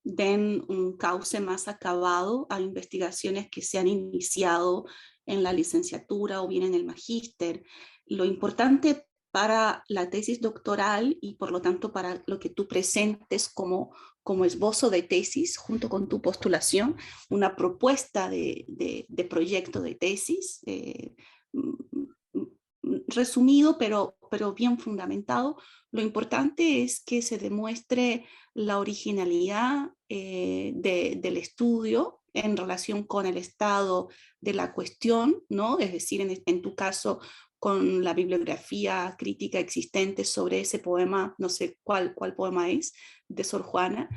den un cauce más acabado a investigaciones que se han iniciado en la licenciatura o bien en el magíster. Lo importante para la tesis doctoral y por lo tanto para lo que tú presentes como esbozo de tesis junto con tu postulación, una propuesta de proyecto de tesis, resumido pero bien fundamentado. Lo importante es que se demuestre la originalidad del estudio en relación con el estado de la cuestión, ¿no? Es decir, en tu caso, con la bibliografía crítica existente sobre ese poema, no sé cuál poema es, de Sor Juana,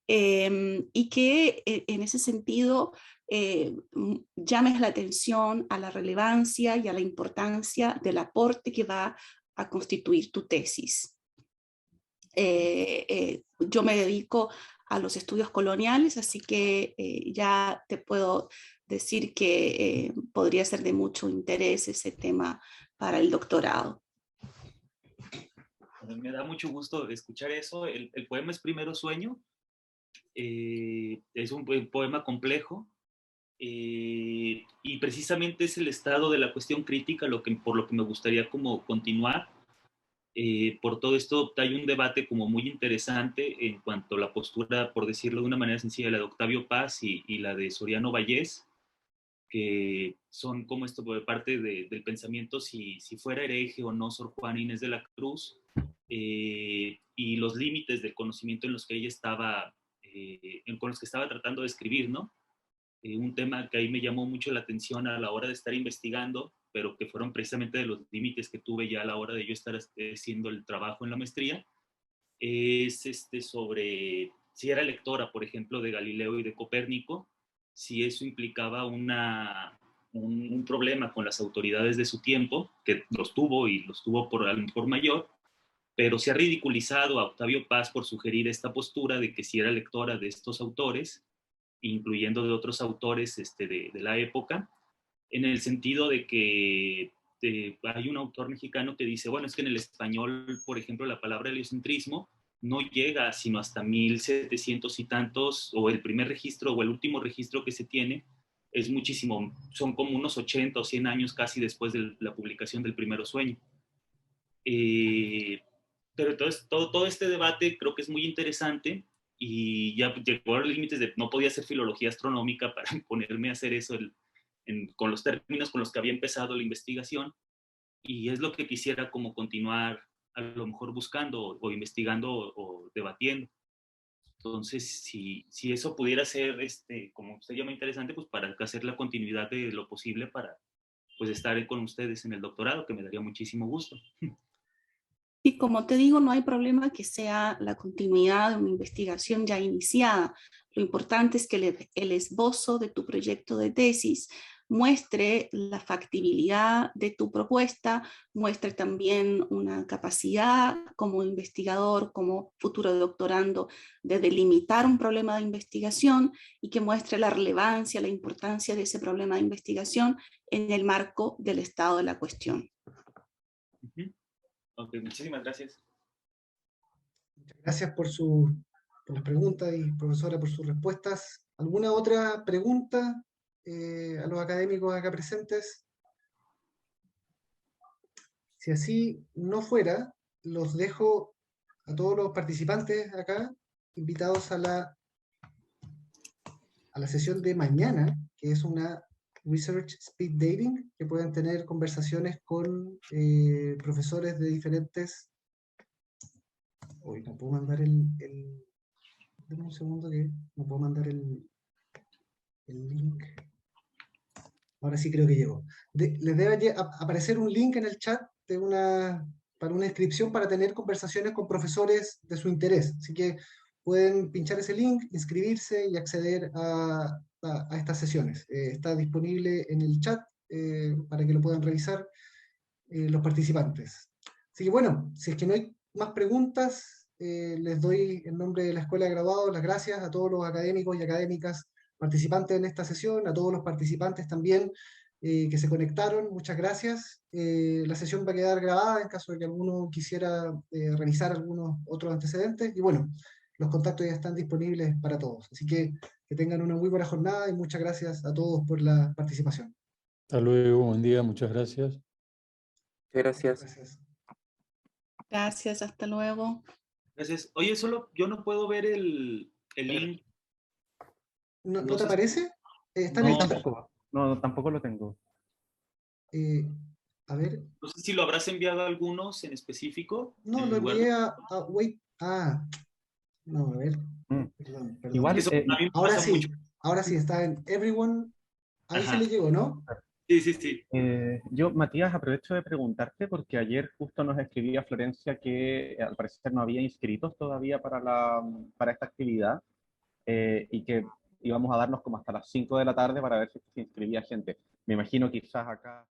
y que en ese sentido llames la atención a la relevancia y a la importancia del aporte que va a constituir tu tesis. Yo me dedico a los estudios coloniales, así que ya te puedo decir que podría ser de mucho interés ese tema para el doctorado. Me da mucho gusto escuchar eso. El poema es Primero Sueño. Es un poema complejo y precisamente es el estado de la cuestión crítica por lo que me gustaría como continuar. Por todo esto hay un debate como muy interesante en cuanto a la postura, por decirlo de una manera sencilla, la de Octavio Paz y la de Soriano Vallés, que son como esto por parte del pensamiento si fuera hereje o no Sor Juana Inés de la Cruz, y los límites del conocimiento en los que ella estaba, con los que estaba tratando de escribir, ¿no? Un tema que ahí me llamó mucho la atención a la hora de estar investigando, pero que fueron precisamente de los límites que tuve ya a la hora de yo estar haciendo el trabajo en la maestría, es sobre si era lectora, por ejemplo, de Galileo y de Copérnico, si eso implicaba un problema con las autoridades de su tiempo, que los tuvo por mayor, pero se ha ridiculizado a Octavio Paz por sugerir esta postura de que si era lectora de estos autores, incluyendo de otros autores de la época, en el sentido de que hay un autor mexicano que dice, bueno, es que en el español, por ejemplo, la palabra heliocentrismo no llega sino hasta 1700 y tantos, o el primer registro o el último registro que se tiene es muchísimo, son como unos 80 o 100 años casi después de la publicación del Primero Sueño. Pero entonces todo este debate creo que es muy interesante y ya llegó a los límites de no podía hacer filología astronómica para ponerme a hacer eso con los términos con los que había empezado la investigación, y es lo que quisiera como continuar a lo mejor buscando o investigando o debatiendo. Entonces, si eso pudiera ser, como usted llama, interesante, pues para hacer la continuidad de lo posible para pues estar con ustedes en el doctorado, que me daría muchísimo gusto. Y como te digo, no hay problema que sea la continuidad de una investigación ya iniciada. Lo importante es que el esbozo de tu proyecto de tesis muestre la factibilidad de tu propuesta, muestre también una capacidad como investigador, como futuro doctorando, de delimitar un problema de investigación y que muestre la relevancia, la importancia de ese problema de investigación en el marco del estado de la cuestión. Ok, muchísimas gracias. Muchas gracias por las preguntas y profesora por sus respuestas. ¿Alguna otra pregunta a los académicos acá presentes? Si así no fuera, los dejo a todos los participantes acá invitados a la sesión de mañana, que es una Research Speed Dating, que pueden tener conversaciones con profesores de diferentes... Uy, no puedo mandar Dame un segundo que no puedo mandar el link. Ahora sí creo que llegó. Les debe aparecer un link en el chat para una inscripción para tener conversaciones con profesores de su interés. Así que pueden pinchar ese link, inscribirse y acceder a estas sesiones. Está disponible en el chat para que lo puedan revisar los participantes. Así que bueno, si es que no hay más preguntas, les doy en nombre de la Escuela de Graduados las gracias a todos los académicos y académicas participantes en esta sesión, a todos los participantes también que se conectaron, muchas gracias. La sesión va a quedar grabada en caso de que alguno quisiera revisar algunos otros antecedentes, y bueno, los contactos ya están disponibles para todos. Así que tengan una muy buena jornada y muchas gracias a todos por la participación. Hasta luego, buen día, muchas gracias. Gracias. Gracias. Gracias, hasta luego. Gracias. Oye, solo yo no puedo ver el link. ¿No te sé aparece? Está No, en el chat. tampoco. No, tampoco lo tengo. A ver. No sé si lo habrás enviado a algunos en específico. No, en lo lugar envié Wait. No, a ver. Perdón. Igual, Eso a mí me Ahora pasa sí, mucho. ahora sí, está en Everyone. Ahí Ajá. se le llegó, ¿no? Sí, sí, sí. Yo, Matías, aprovecho de preguntarte porque ayer justo nos escribía Florencia que al parecer no había inscritos todavía para esta actividad y que íbamos a darnos como hasta las 5 de la tarde para ver si se inscribía gente. Me imagino quizás acá...